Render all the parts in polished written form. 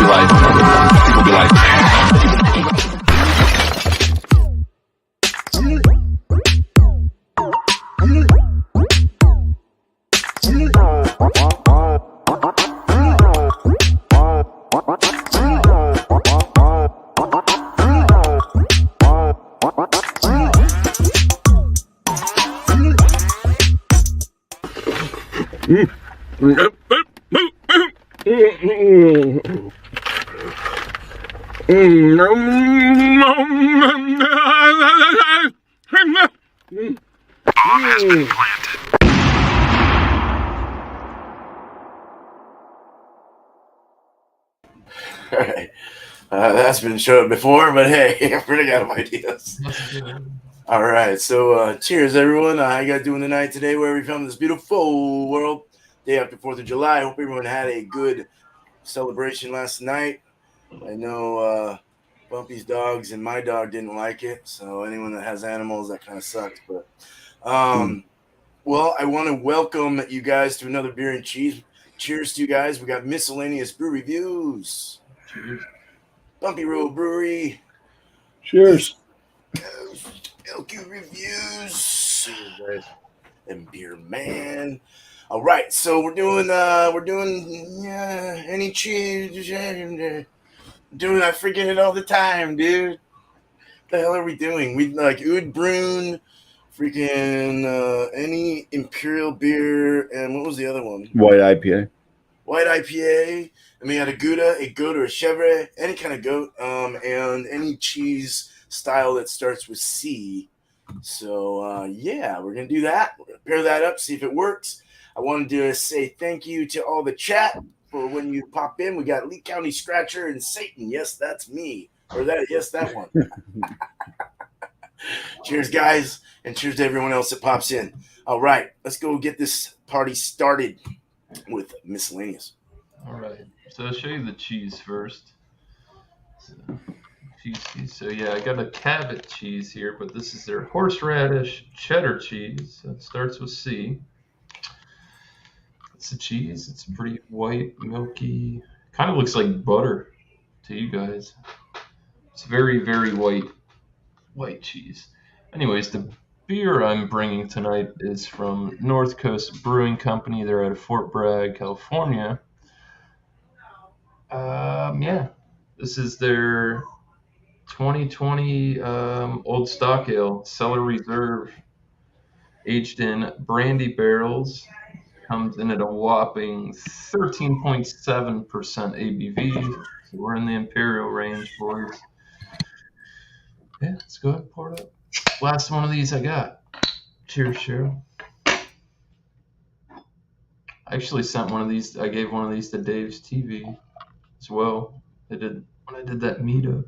People be like, All right. That's been shown before, but hey, I'm running out of ideas. All right. So cheers, everyone. How you guys doing tonight, today, where we from this beautiful world? Day after 4th of July. I hope everyone had a good celebration last night. I know Bumpy's dogs and my dog didn't like it. So anyone that has animals, that kind of sucks. But well, I want to welcome you guys to another Beer and Cheese. Cheers to you guys. We got Miscellaneous Brew Reviews. Cheers. Bumpy Road Brewery. Cheers. LQ Reviews. Cheers, and Beer Man. All right, so we're doing any cheese. Doing, I forget it all the time, dude. What the hell are we doing? We like OUD BRUIN, freaking any Imperial Beer, and what was the other one? White IPA. White IPA. And we had a GOUDA, or a Chevre, any kind of goat, and any cheese style that starts with C. So, yeah, we're going to do that. We're going to pair that up, see if it works. I wanted to say thank you to all the chat for when you pop in. We got Lee County Scratcher and Satan. Yes, that's me. Or that one. Cheers, guys, and cheers to everyone else that pops in. All right, let's go get this party started with Miscellaneous. All right, so I'll show you the cheese first. So yeah, I got a Cabot cheese here, but this is their horseradish cheddar cheese. It starts with C. It's a cheese. It's pretty white, milky. Kind of looks like butter to you guys. It's very, very white cheese. Anyways, the beer I'm bringing tonight is from North Coast Brewing Company. They're out of Fort Bragg, California. Yeah, this is their 2020 Old Stock Ale, Cellar Reserve, aged in brandy barrels. Comes in at a whopping 13.7% ABV. So we're in the Imperial range, boys. Yeah, let's go ahead and pour it up. Last one of these I got. Cheers, Cheryl. I actually sent one of these. I gave one of these to Dave's TV as well. When I did that meetup.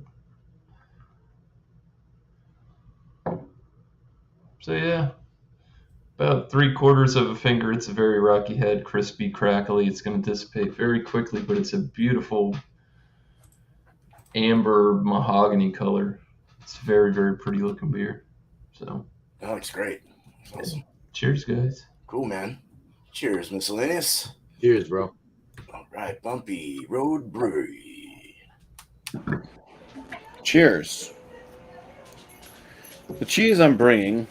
So yeah, about 3/4 of a finger. It's a very rocky head, crispy, crackly. It's going to dissipate very quickly, but it's a beautiful amber mahogany color. It's very, very pretty looking beer. So that looks great. Awesome. Cheers, guys. Cool, man. Cheers, Miscellaneous. Cheers, bro. All right, Bumpy Road Brewery. Cheers. The cheese I'm bringing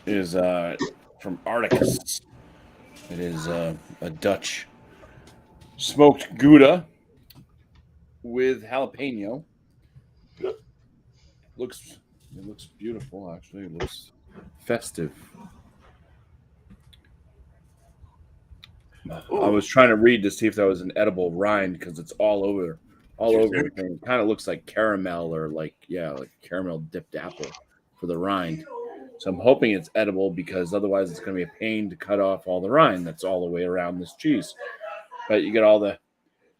is from Articus. It is a Dutch smoked Gouda with jalapeno. It looks beautiful, actually. It looks festive. Ooh. I was trying to read to see if that was an edible rind because it's all over the thing. It kind of looks like caramel or like caramel dipped apple for the rind. So I'm hoping it's edible because otherwise it's going to be a pain to cut off all the rind that's all the way around this cheese. But you get all the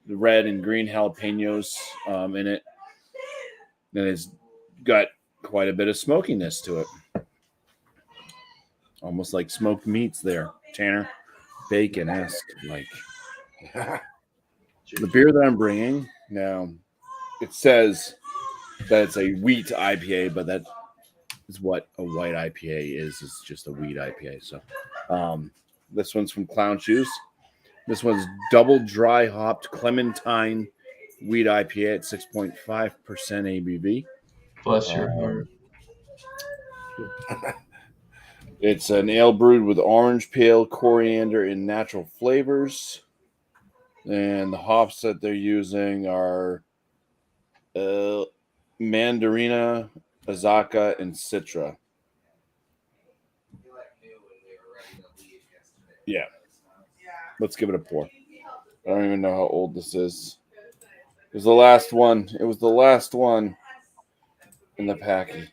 red and green jalapenos in it. And it's got quite a bit of smokiness to it. Almost like smoked meats there, Tanner. Bacon-esque, like. The beer that I'm bringing, now, it says that it's a wheat IPA, but that is what a white IPA is. It's just a wheat IPA. So this one's from Clown Shoes. This one's double dry hopped Clementine Wheat IPA at 6.5% ABV. Bless your heart. It's an ale brewed with orange peel, coriander, and natural flavors. And the hops that they're using are Mandarina, Azaka, and Citra. Yeah. Let's give it a pour. I don't even know how old this is. It was the last one. It was the last one in the package.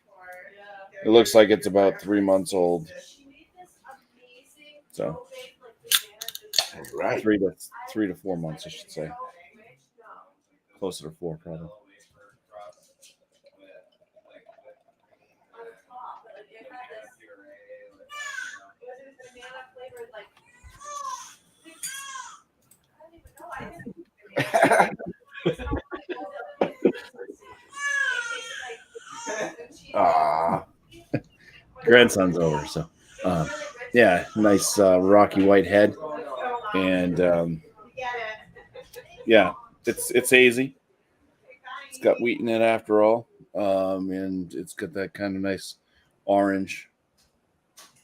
It looks like it's about 3 months old. So, right. 3 to 4 months, I should say. Closer to 4, probably. Grandson's over, so yeah, nice rocky white head, and yeah, it's hazy. It's got wheat in it after all, and it's got that kind of nice orange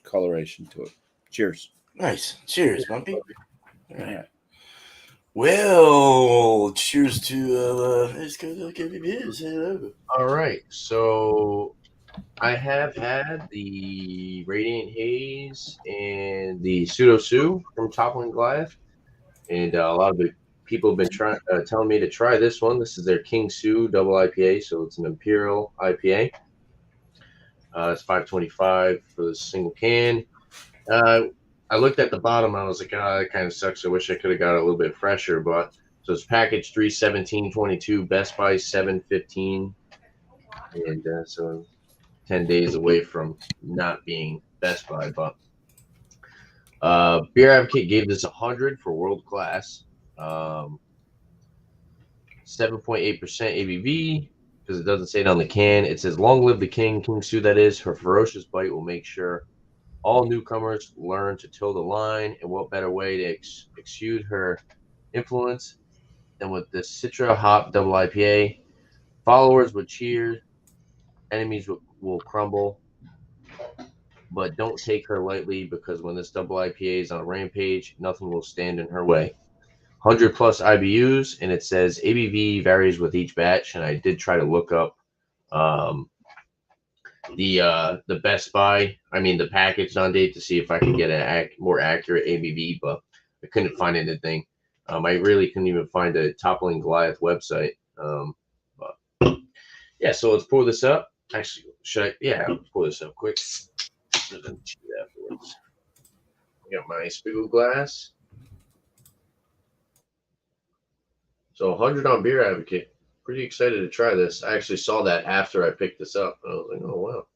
coloration to it. Cheers. Nice. Cheers, Bumpy. All right. Yeah. Well, cheers to let's go look at beers. All right, so I have had the Radiant Haze and the Pseudo Sue from Toppling Goliath, and a lot of the people have been telling me to try this one. This is their King Sue double IPA, so it's an Imperial IPA. It's 5.25 for the single can. I looked at the bottom and I was like, oh, that kind of sucks. I wish I could have got it a little bit fresher, but so it's package 3/17/22, Best Buy 7/15, and so 10 days away from not being Best Buy. But Beer Advocate gave this 100 for world class, 7.8% ABV, because it doesn't say it on the can. It says, "Long live the king, King Sue." That is, her ferocious bite will make sure all newcomers learn to toe the line, and what better way to exude her influence than with the Citra Hop Double IPA? Followers would cheer, enemies will crumble, but don't take her lightly, because when this double IPA is on a rampage, nothing will stand in her way. 100 plus IBUs, and it says ABV varies with each batch, and I did try to look up the Best Buy, the package on date to see if I could get a more accurate ABV, but I couldn't find anything. I really couldn't even find a Toppling Goliath website. But yeah, so let's pour this up. Actually, I'll pour this up quick. Afterwards. I got my spiggle glass. So 100 on Beer Advocate. Pretty excited to try this. I actually saw that after I picked this up. I was like, oh, wow.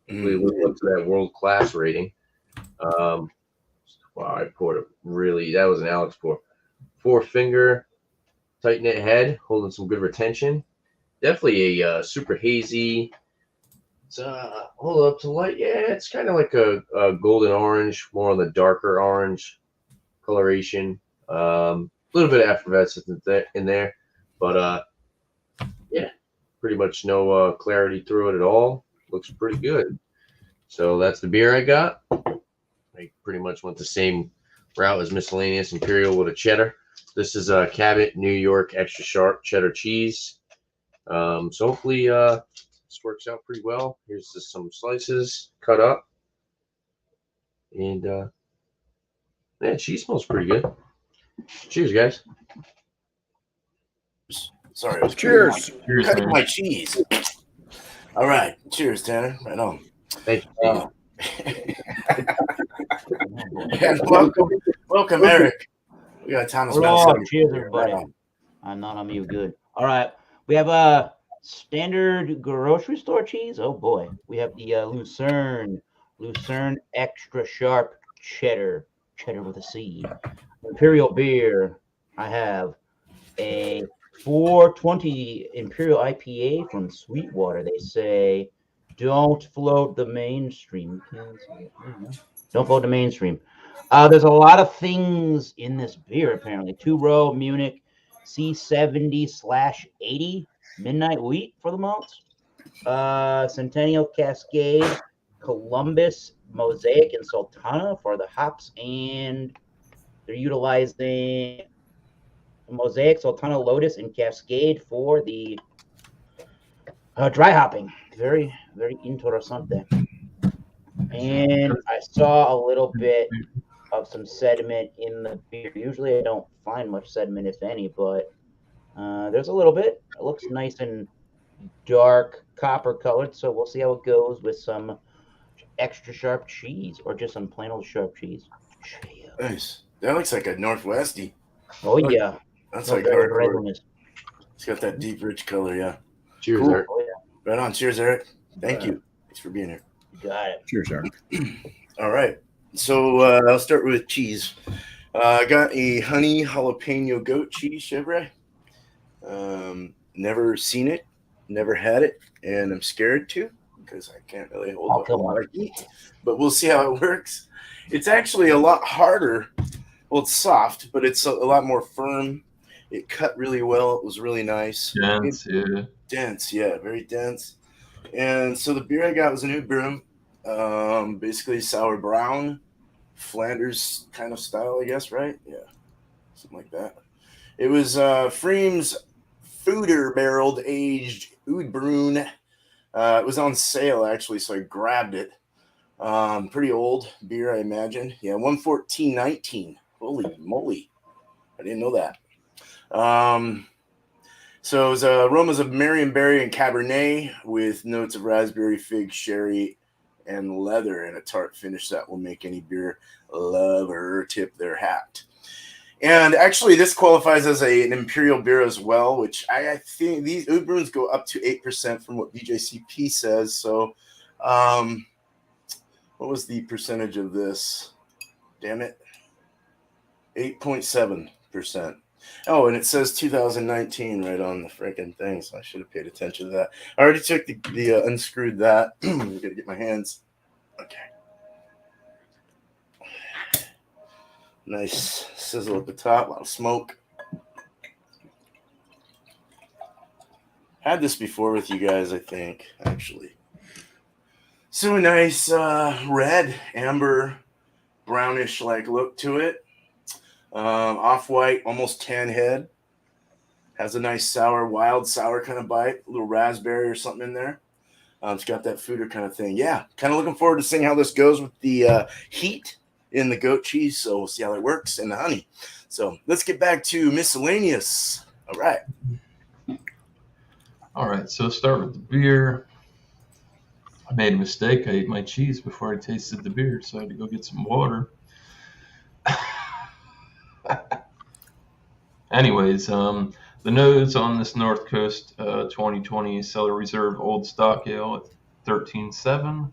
We live up to that world class rating. Wow, I poured that was an Alex pour. 4-finger, tight knit head, holding some good retention. Definitely a super hazy. It's hold up to light. Yeah, it's kind of like a golden orange, more on the darker orange coloration. A little bit of effervescence in there, but yeah, pretty much no clarity through it at all. Looks pretty good. So that's the beer I got. I pretty much went the same route as Miscellaneous Imperial with a cheddar. This is a Cabot New York extra sharp cheddar cheese. So hopefully this works out pretty well. Here's just some slices cut up. And yeah, cheese smells pretty good. Cheers, guys. Sorry, I was Cheers. cutting my cheese. All right. Cheers, Tanner. Right on. Thank you. And welcome, Eric. We got Thomas. Cheers, everybody. I'm not on mute. Good. All right. We have a standard grocery store cheese. Oh boy. We have the Lucerne extra sharp cheddar with a C. Imperial beer. I have a 420 Imperial IPA from Sweetwater. They say, don't float the mainstream. Don't float the mainstream. There's a lot of things in this beer, apparently. 2-row Munich, C70/80 Midnight Wheat for the malts. Centennial Cascade, Columbus, Mosaic, and Sultana for the hops, and they're utilizing Mosaic, Sultana, Lotus, and Cascade for the dry hopping. Very, very interesante. And I saw a little bit of some sediment in the beer. Usually I don't find much sediment, if any, but there's a little bit. It looks nice and dark copper colored, so we'll see how it goes with some extra sharp cheese or just some plain old sharp cheese. Nice. That looks like a Northwesty. Oh, yeah. That's No, like very hardcore. redness. It's got that deep, rich color, yeah. Cheers, Cool. Eric. Oh, yeah. Right on. Cheers, Eric. Thank Right. you. Thanks for being here. You got it. Cheers, Eric. All right. So I'll start with cheese. I got a honey jalapeno goat cheese Chevre. Never seen it, never had it, and I'm scared to because I can't really hold up a come lot on. of heat. But we'll see how it works. It's actually a lot harder. Well, it's soft, but it's a lot more firm. It cut really well. It was really nice. Dense, yeah. Dense, yeah, very dense. And so the beer I got was an OUD BRUIN, basically sour brown, Flanders kind of style, I guess, right? Yeah, something like that. It was Freem's Fooder barreled aged OUD BRUIN. It was on sale actually, so I grabbed it. Pretty old beer, I imagine. Yeah, 114.19. Holy moly, I didn't know that. So it was aromas of Marionberry and Cabernet with notes of raspberry, fig, sherry, and leather, and a tart finish that will make any beer lover tip their hat. And actually, this qualifies as an imperial beer as well, which I think these OUD BRUINs go up to 8% from what BJCP says. So, what was the percentage of this? Damn it. 8.7%. Oh, and it says 2019 right on the freaking thing, so I should have paid attention to that. I already took the unscrewed that. I'm gonna get my hands. Okay. Nice sizzle at the top, a lot of smoke. Had this before with you guys, I think, actually. So a nice red, amber, brownish like look to it. Off-white, almost tan head. Has a nice sour, wild sour kind of bite. A little raspberry or something in there. It's got that fooder kind of thing. Yeah, kind of looking forward to seeing how this goes with the heat in the goat cheese. So we'll see how it works and the honey. So let's get back to miscellaneous. All right. All right, so start with the beer. I made a mistake. I ate my cheese before I tasted the beer, so I had to go get some water. Anyways, the nose on this North Coast 2020 Cellar Reserve Old Stock Ale at 13.7.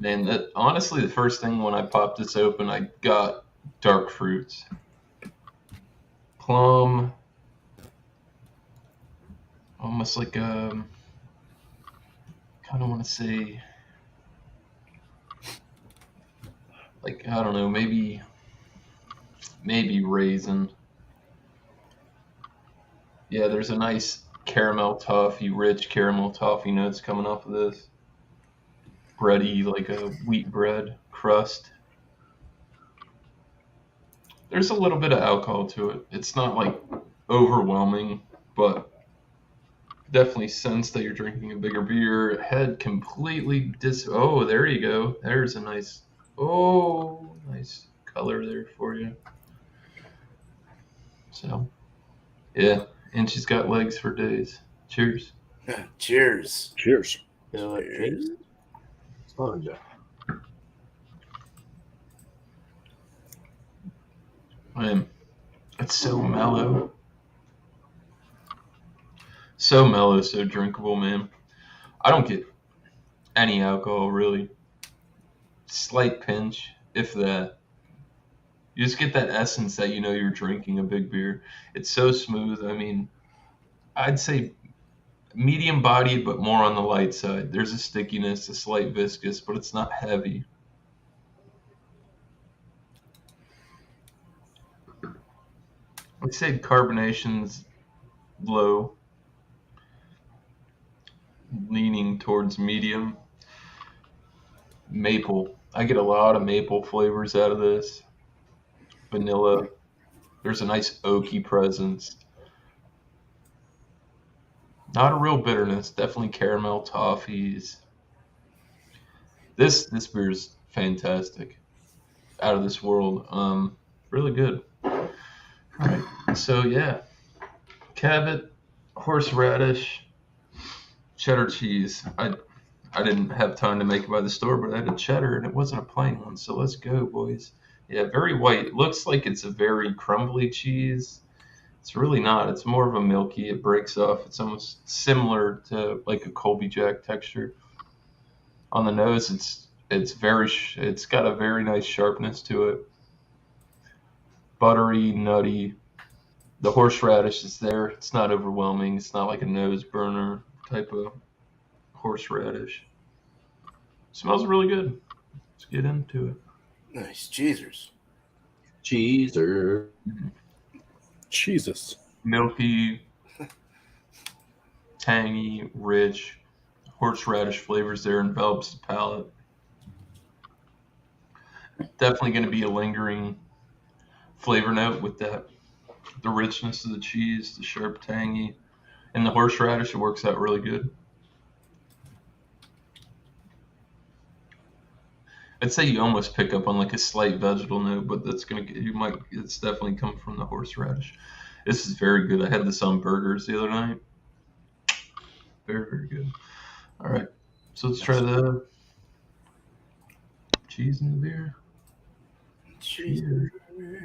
And honestly, the first thing when I popped this open, I got dark fruits. Plum, almost like kind of want to say, like, I don't know, maybe raisin. Yeah, there's a nice caramel toffee, rich caramel toffee notes coming off of this. Bready, like a wheat bread crust. There's a little bit of alcohol to it. It's not like overwhelming, but definitely sense that you're drinking a bigger beer. Head completely oh, there you go. There's a nice color there for you. So, yeah, and she's got legs for days. Cheers. Cheers. Cheers. Cheers. Oh, yeah. It's so mellow. So mellow, so drinkable, man. I don't get any alcohol, really. Slight pinch, if that. You just get that essence that you know you're drinking a big beer. It's so smooth. I mean, I'd say medium bodied, but more on the light side. There's a stickiness, a slight viscous, but it's not heavy. I'd say carbonation's low, leaning towards medium. Maple. I get a lot of maple flavors out of this. Vanilla. There's a nice oaky presence. Not a real bitterness. Definitely caramel toffees. This beer's fantastic. Out of this world. Really good. All right. So yeah, Cabot, horseradish, cheddar cheese. I didn't have time to make it by the store, but I had a cheddar and it wasn't a plain one. So let's go, boys. Yeah, very white. It looks like it's a very crumbly cheese. It's really not. It's more of a milky. It breaks off. It's almost similar to like a Colby Jack texture. On the nose, it's got a very nice sharpness to it. Buttery, nutty. The horseradish is there. It's not overwhelming. It's not like a nose burner type of horseradish. Smells really good. Let's get into it. Nice. Cheesers. Cheeser. Jesus. Milky, tangy, rich. Horseradish flavors there, envelops the palate. Definitely going to be a lingering flavor note with that. The richness of the cheese, the sharp, tangy, and the horseradish. It works out really good. I'd say you almost pick up on like a slight vegetal note, but it's definitely come from the horseradish. This is very good. I had this on burgers the other night. Very, very good. All right, so let's try the cheese in the beer. Cheers.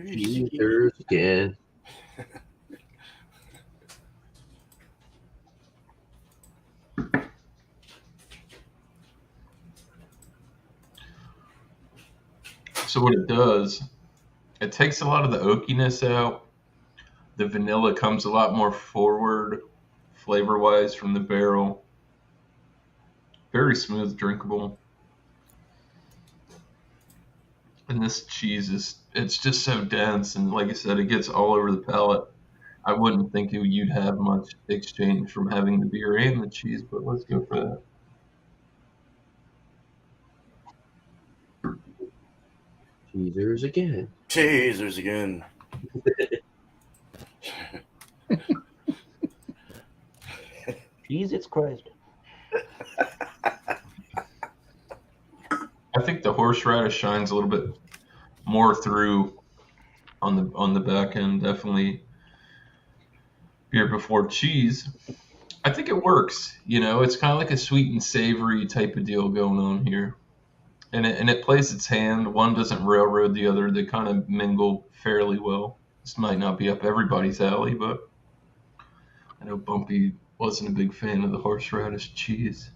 Cheers again. So what it does, it takes a lot of the oakiness out. The vanilla comes a lot more forward flavor-wise from the barrel. Very smooth, drinkable. And this cheese it's just so dense, and like I said, it gets all over the palate. I wouldn't think you'd have much exchange from having the beer and the cheese, but let's go for that. Cheesers again. Cheesers again. Jesus Christ. I think the horseradish shines a little bit more through on the back end. Definitely beer before cheese. I think it works. It's kind of like a sweet and savory type of deal going on here. And it plays its hand. One doesn't railroad the other. They kind of mingle fairly well. This might not be up everybody's alley, but I know Bumpy wasn't a big fan of the horseradish cheese.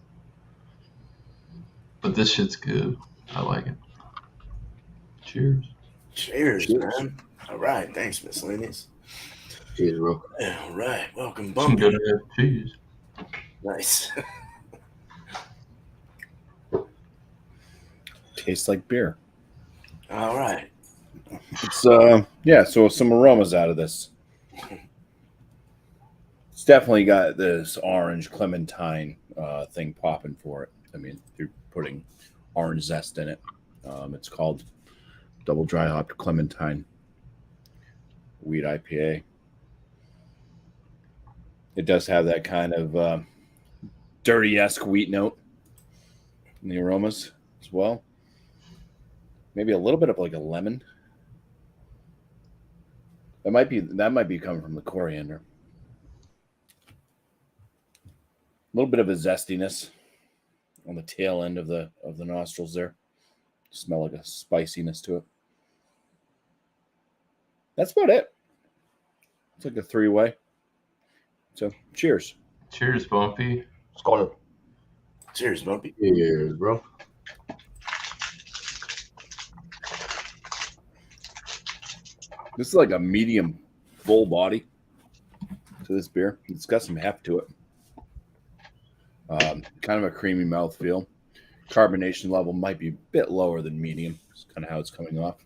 But this shit's good. I like it. Cheers. Cheers, man. All right. Thanks, Miscellaneous. Cheers, bro. All right. Welcome, Some Bumpy. good cheese. Nice. Tastes like beer. All right. It's so some aromas out of this. It's definitely got this orange clementine thing popping for it. I mean, you're putting orange zest in it. It's called Double Dry Hopped Clementine Wheat IPA. It does have that kind of dirty-esque wheat note in the aromas as well. Maybe a little bit of like a lemon. That might be coming from the coriander. A little bit of a zestiness on the tail end of the nostrils there. Smell like a spiciness to it. That's about it. It's like a three-way. So, cheers. Cheers, Bumpy. Skål. Cheers, Bumpy. Cheers, bro. This is like a medium full body to this beer. It's got some heft to it. Kind of a creamy mouthfeel. Carbonation level might be a bit lower than medium. It's kind of how it's coming off.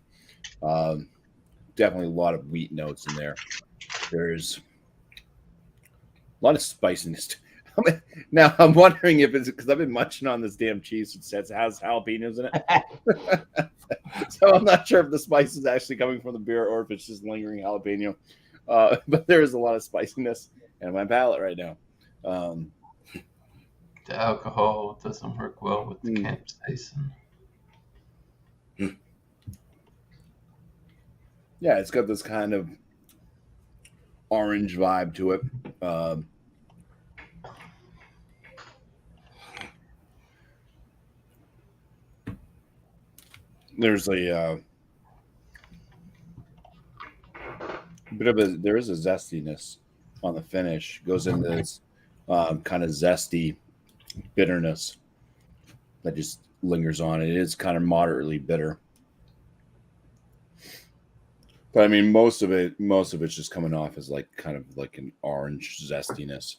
Definitely a lot of wheat notes in there. There's a lot of spiciness. Now I'm wondering if it's because I've been munching on this damn cheese. It has jalapenos in it. So I'm not sure if the spice is actually coming from the beer or if it's just lingering jalapeno. But there is a lot of spiciness in my palate right now. The alcohol doesn't work well with the capsaicin. Yeah, it's got this kind of orange vibe to it. There's a there is a zestiness on the finish. Goes into this kind of zesty bitterness that just lingers on. It is kind of moderately bitter. But I mean, most of it's just coming off as like kind of like an orange zestiness.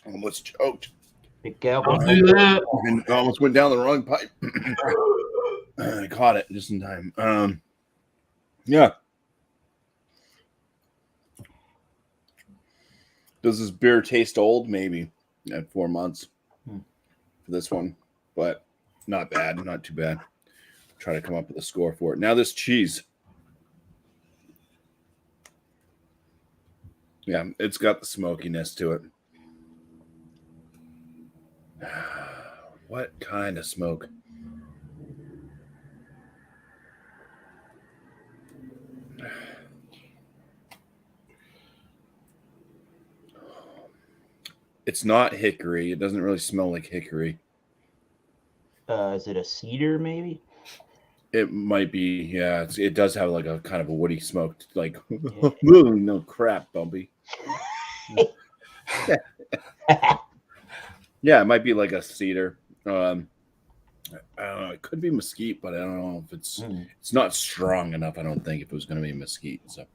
Almost choked. Big gal. Don't do that. I almost went down the wrong pipe. I caught it just in time. Yeah. Does this beer taste old? Maybe at 4 months for this one, but not bad, not too bad. Try to come up with a score for it. Now this cheese. Yeah, it's got the smokiness to it. What kind of smoke? It's not hickory. It doesn't really smell like hickory. Is it a cedar, maybe? It might be, yeah. It does have like a kind of a woody smoke, like, no crap, Bumpy. Yeah, it might be like a cedar. I don't know. It could be mesquite, but I don't know if it's not strong enough. I don't think if it was going to be mesquite. So,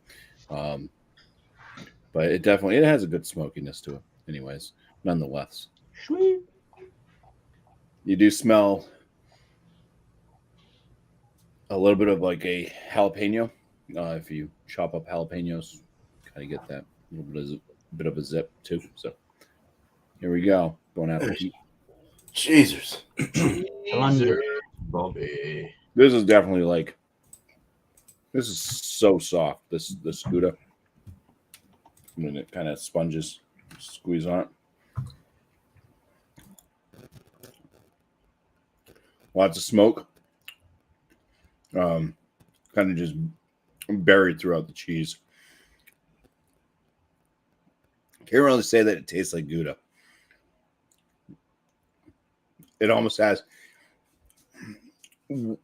but it has a good smokiness to it. Anyways, nonetheless, Sweet. You do smell a little bit of like a jalapeno. If you chop up jalapenos, kind of get that little bit of a zip too. So here we go. Going appetite. Jesus. Bumpy. This is definitely like, this is so soft. This GOUDA. When it kind of sponges, squeeze on it. Lots of smoke. Kind of just buried throughout the cheese. Can't really say that it tastes like GOUDA. It almost has. You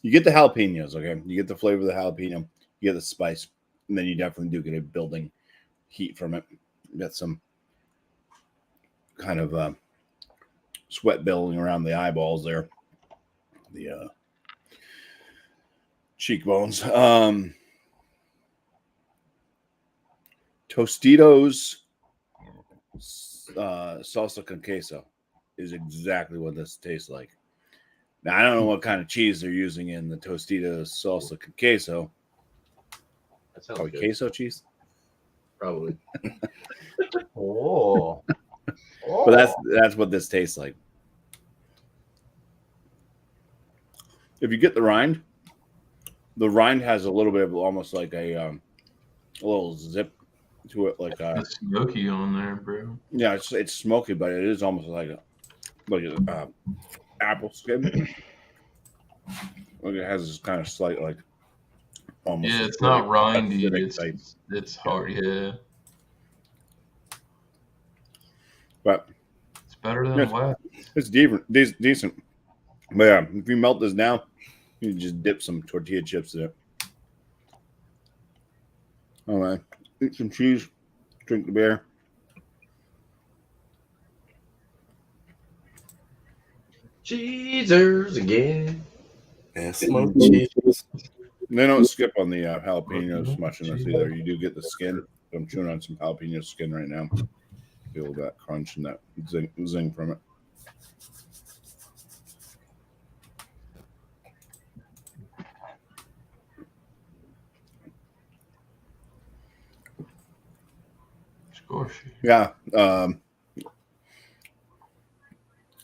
get the jalapenos, okay? You get the flavor of the jalapeno. You get the spice. And then you definitely do get a building heat from it. You got some kind of sweat building around the eyeballs there. The cheekbones. Tostitos salsa con queso is exactly what this tastes like. Now, I don't know what kind of cheese they're using in the Tostitos salsa con queso. That sounds Probably good. queso cheese. Probably. Oh. But that's what this tastes like. If you get the rind has a little bit of almost like a little zip to it, like It's smoky on there, bro. yeah, it's smoky, but it is almost like a apple skin. Like it has this kind of slight like almost. Yeah, it's not rindy. acidic It's hard. Yeah, but it's better than wax. it's decent. But yeah, if you melt this down, you just dip some tortilla chips in it. All right, eat some cheese, drink the beer. Cheesers again. And smoked cheese. They don't skip on the jalapenos much in this either. You do get the skin. I'm chewing on some jalapeno skin right now. Feel that crunch and that zing from it. Yeah.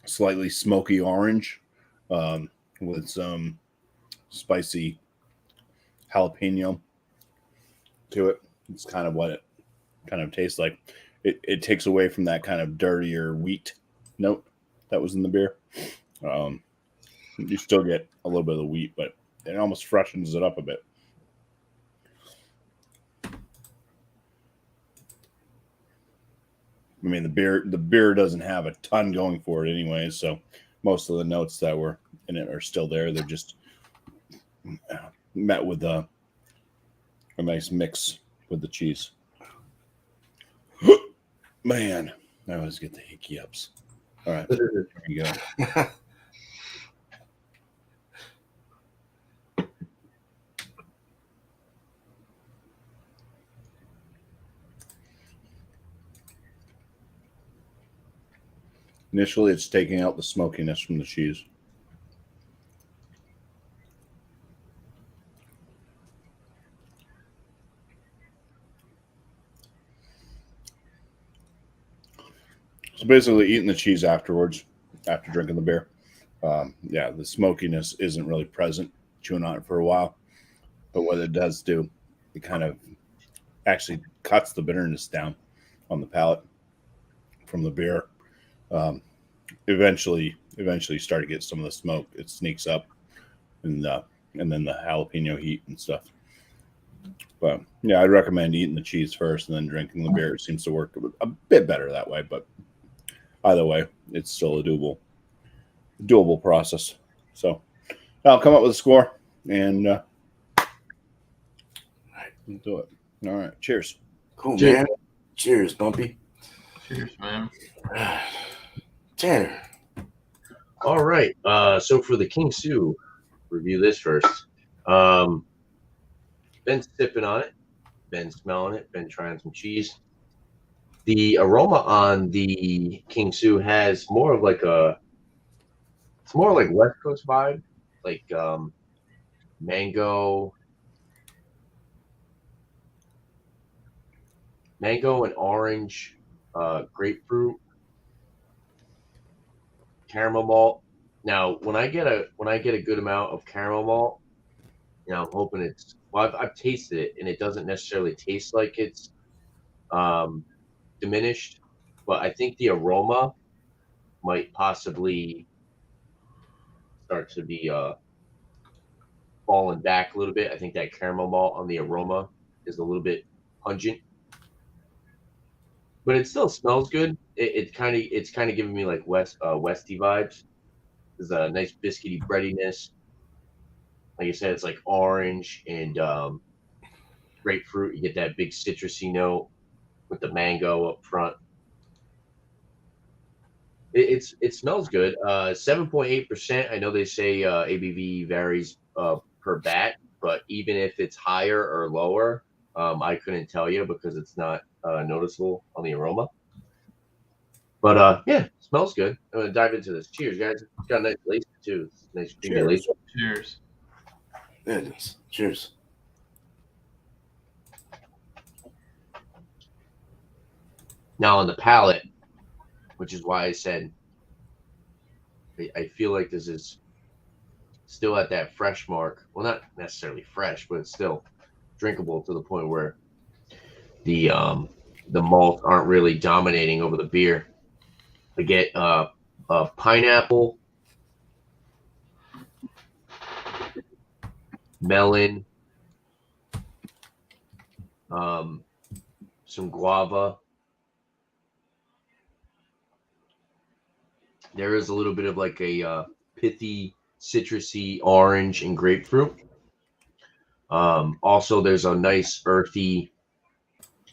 Slightly smoky orange with some spicy jalapeno to it. It's kind of what it kind of tastes like. It takes away from that kind of dirtier wheat note that was in the beer. You still get a little bit of the wheat, but it almost freshens it up a bit. I mean, the beer doesn't have a ton going for it anyway, so most of the notes that were in it are still there. They're just met with a nice mix with the cheese. Man, I always get the hickey ups. All right, here we go. Initially, it's taking out the smokiness from the cheese. So basically, eating the cheese afterwards, after drinking the beer. Yeah, the smokiness isn't really present chewing on it for a while. But what it does do, it kind of actually cuts the bitterness down on the palate from the beer. Eventually you start to get some of the smoke. It sneaks up, and then the jalapeno heat and stuff. But yeah, I'd recommend eating the cheese first and then drinking the beer. It seems to work a bit better that way. But either way, it's still a doable process. So I'll come up with a score and we'll do it. All right. Cheers. Cool, Cheers. man. Cheers, Bumpy. Cheers, man. Tanner. All right. So for the King Sue, review this first. Been sipping on it, been smelling it, been trying some cheese. The aroma on the King Sue has more of like it's more like West Coast vibe, like mango and orange, grapefruit, caramel malt. Now, when I get a good amount of caramel malt, I'm hoping it's I've tasted it and it doesn't necessarily taste like it's diminished, but I think the aroma might possibly start to be falling back a little bit. I think that caramel malt on the aroma is a little bit pungent, but it still smells good. It's kind of giving me like Westy vibes. There's a nice biscuity breadiness. Like I said, it's like orange and grapefruit. You get that big citrusy note with the mango up front. It smells good. 7.8%. I know they say ABV varies per bat, but even if it's higher or lower, I couldn't tell you because it's not noticeable on the aroma. But yeah, smells good. I'm gonna dive into this. Cheers, guys. It's got a nice lace too. Nice creamy lace. Cheers. Yeah, it is. Cheers. Now on the palate, which is why I said I feel like this is still at that fresh mark. Well, not necessarily fresh, but it's still drinkable to the point where the malts aren't really dominating over the beer. I get pineapple, melon, some guava. There is a little bit of like a pithy, citrusy orange and grapefruit. Also, there's a nice earthy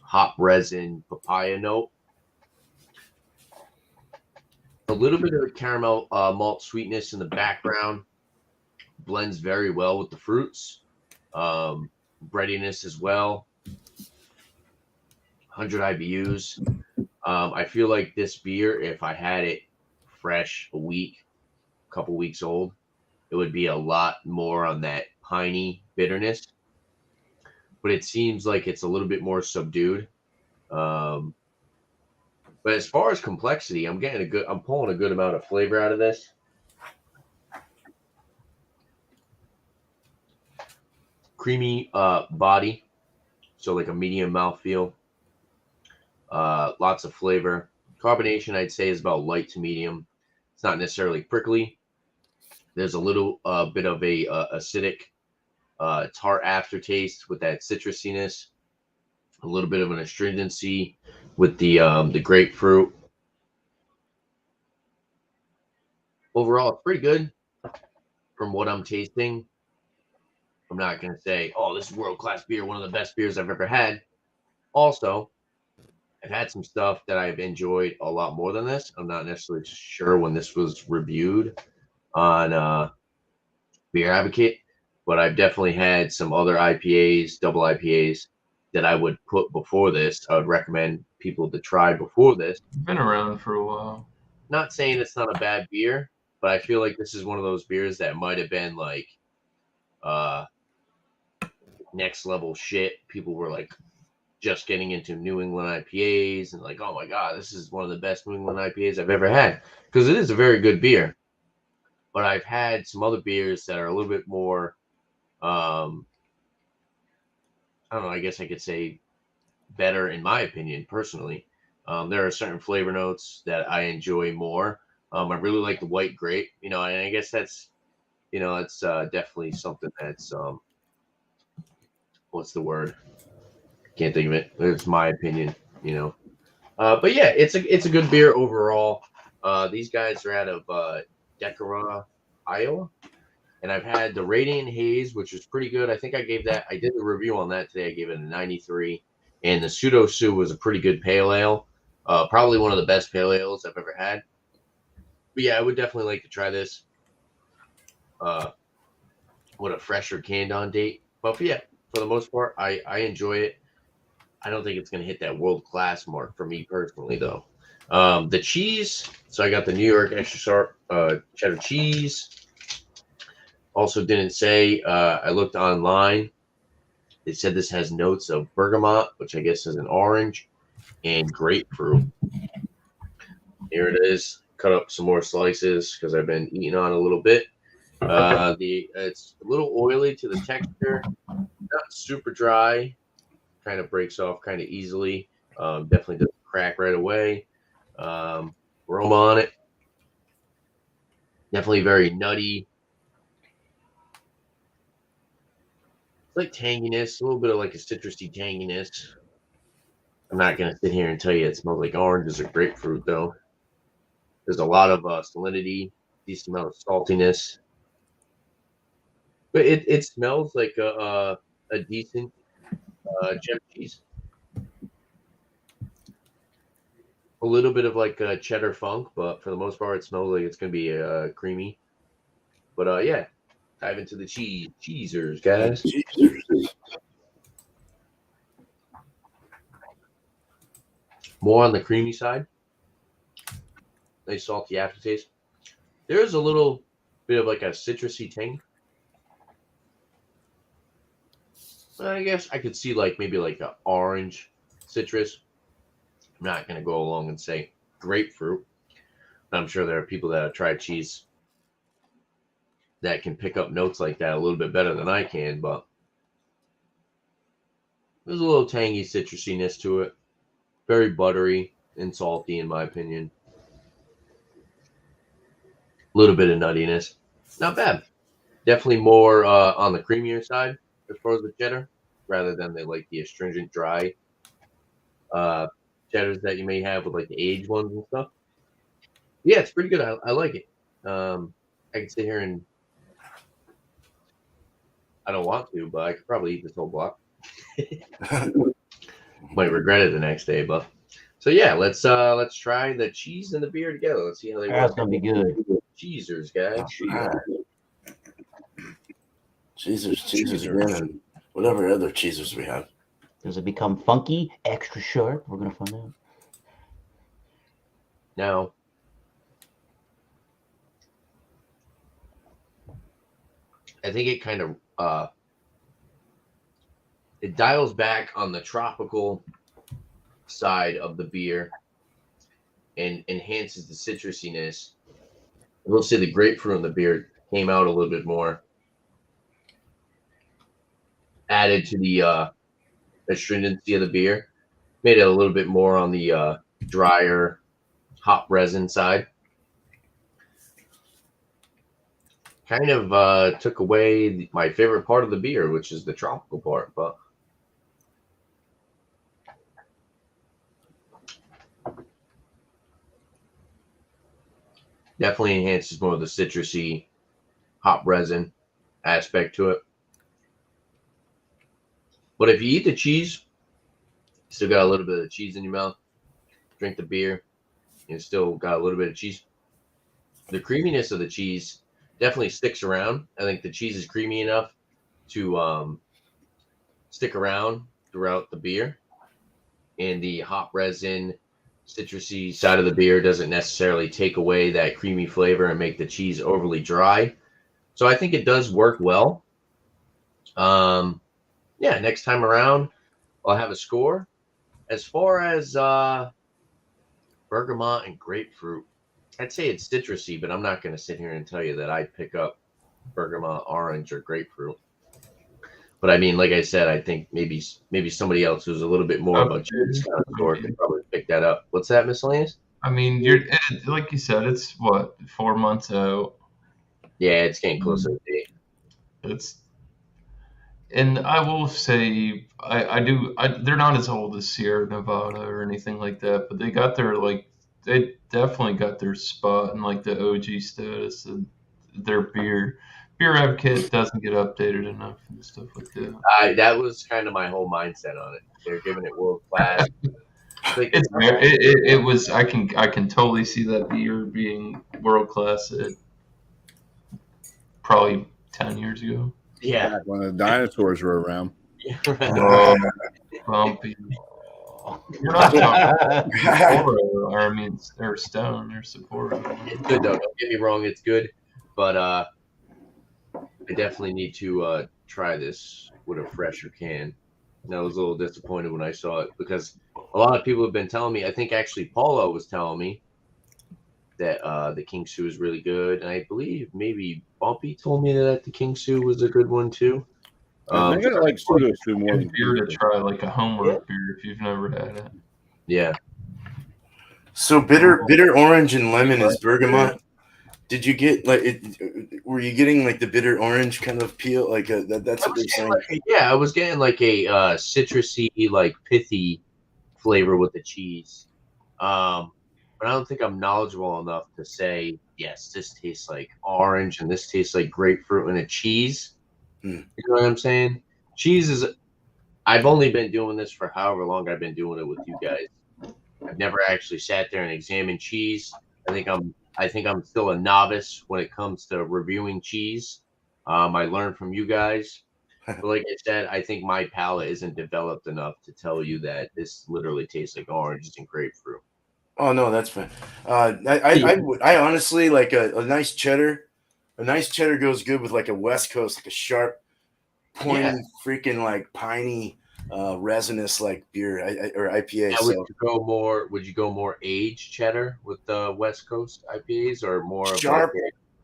hop resin papaya note. A little bit of caramel malt sweetness in the background. Blends very well with the fruits. Breadiness as well. 100 IBUs. I feel like this beer, if I had it fresh a couple weeks old, it would be a lot more on that piney bitterness. But it seems like it's a little bit more subdued. But as far as complexity, I'm pulling a good amount of flavor out of this. Creamy body, so like a medium mouthfeel. Lots of flavor. Carbonation, I'd say, is about light to medium. It's not necessarily prickly. There's a little bit of a acidic, tart aftertaste with that citrusiness. A little bit of an astringency with the grapefruit. Overall, it's pretty good from what I'm tasting. I'm not going to say, oh, this is world-class beer, one of the best beers I've ever had. Also, I've had some stuff that I've enjoyed a lot more than this. I'm not necessarily sure when this was reviewed on Beer Advocate, but I've definitely had some other IPAs, double IPAs, that I would put before this. I would recommend people to try before this. Been around for a while. Not saying it's not a bad beer, but I feel like this is one of those beers that might have been like next level shit. People were like just getting into New England IPAs and like, oh my God, this is one of the best New England IPAs I've ever had. Because it is a very good beer. But I've had some other beers that are a little bit more, I don't know, I guess I could say better in my opinion, personally. There are certain flavor notes that I enjoy more. I really like the white grape, and I guess that's, it's definitely something that's, what's the word? Can't think of it. It's my opinion, But yeah, it's a good beer overall. These guys are out of Decorah, Iowa. And I've had the Radiant Haze, which is pretty good. I think I did a review on that today. I gave it a 93. And the Pseudo Sue was a pretty good pale ale. Probably one of the best pale ales I've ever had. But yeah, I would definitely like to try this. With a fresher canned on date. But yeah, for the most part, I enjoy it. I don't think it's going to hit that world class mark for me personally, though. The cheese. So I got the New York extra sharp cheddar cheese. Also didn't say, I looked online. They said this has notes of bergamot, which I guess is an orange, and grapefruit. Here it is. Cut up some more slices because I've been eating on a little bit. It's a little oily to the texture, not super dry. Kind of breaks off kind of easily. Definitely doesn't crack right away. Aroma on it. Definitely very nutty. It's like tanginess, a little bit of like a citrusy tanginess. I'm not going to sit here and tell you it smells like oranges or grapefruit, though. There's a lot of salinity, decent amount of saltiness. But it smells like a decent cheddar cheese. A little bit of like a cheddar funk, but for the most part, it smells like it's going to be creamy. But yeah, dive into the cheesers, guys. More on the creamy side. Nice salty aftertaste. There's a little bit of like a citrusy tang. I guess I could see like maybe like an orange citrus. I'm not going to go along and say grapefruit. I'm sure there are people that have tried cheese that can pick up notes like that a little bit better than I can, but there's a little tangy citrusiness to it. Very buttery and salty, in my opinion. A little bit of nuttiness. Not bad. Definitely more on the creamier side as far as the cheddar, rather than the astringent, dry cheddars that you may have with like the aged ones and stuff. Yeah, it's pretty good. I like it. I can sit here and I don't want to, but I could probably eat this whole block. Might regret it the next day, but so yeah, let's try the cheese and the beer together. Let's see how they work. That's gonna be good. Cheesers, guys. Cheesers again, and whatever other cheesers we have. Does it become funky, extra sharp? We're gonna find out. Now, I think it kind of it dials back on the tropical side of the beer and enhances the citrusiness. I will say the grapefruit in the beer came out a little bit more, added to the astringency of the beer, made it a little bit more on the drier hop resin side. Kind of took away my favorite part of the beer, which is the tropical part, but definitely enhances more of the citrusy hop resin aspect to it. But if you eat the cheese, you still got a little bit of cheese in your mouth. Drink the beer, you still got a little bit of cheese. The creaminess of the cheese definitely sticks around. I think the cheese is creamy enough to stick around throughout the beer. And the hop resin, citrusy side of the beer doesn't necessarily take away that creamy flavor and make the cheese overly dry. So I think it does work well. Yeah, next time around, I'll have a score. As far as bergamot and grapefruit, I'd say it's citrusy, but I'm not going to sit here and tell you that I'd pick up bergamot, orange, or grapefruit. But I mean, like I said, I think maybe somebody else who's a little bit more of a cheese connoisseur could probably pick that up. What's that, Miscellaneous? I mean, like you said, it's what, 4 months out. Yeah, it's getting closer to the date. And I will say, they're not as old as Sierra Nevada or anything like that, but they definitely got their spot in like the OG status of their beer. Beer Advocate doesn't get updated enough and stuff like that. That was kind of my whole mindset on it. They're giving it world class. It was. I can totally see that beer being world class at probably 10 years ago. Yeah, Back when the dinosaurs were around. Bumpy. You're not talking Sapporo, I mean, or Stone or Sapporo. It's good though. Don't get me wrong, it's good, but I definitely need to try this with a fresher can. And I was a little disappointed when I saw it because a lot of people have been telling me. I think actually Paula was telling me that the King Sue is really good, and I believe maybe Bumpy told me that the King Sue was a good one too. I think I like pseudo Sue more than beer to try, like a homework beer if you've never had it. Yeah. So bitter orange and lemon is bergamot. Did you get were you getting like the bitter orange kind of peel? Like that's what they're saying. I was getting like a citrusy, like pithy flavor with the cheese. But I don't think I'm knowledgeable enough to say, yes, this tastes like orange and this tastes like grapefruit and a cheese. You know what I'm saying? Cheese is, I've only been doing this for however long I've been doing it with you guys. I've never actually sat there and examined cheese. I think I'm still a novice when it comes to reviewing cheese. I learned from you guys. But like I said, I think my palate isn't developed enough to tell you that this literally tastes like oranges and grapefruit. Oh no, that's fine. I honestly like a nice cheddar. A nice cheddar goes good with like a West Coast, like a sharp, pointy, freaking like piney, resinous like beer or IPA. Would you go more aged cheddar with the West Coast IPAs or more sharp?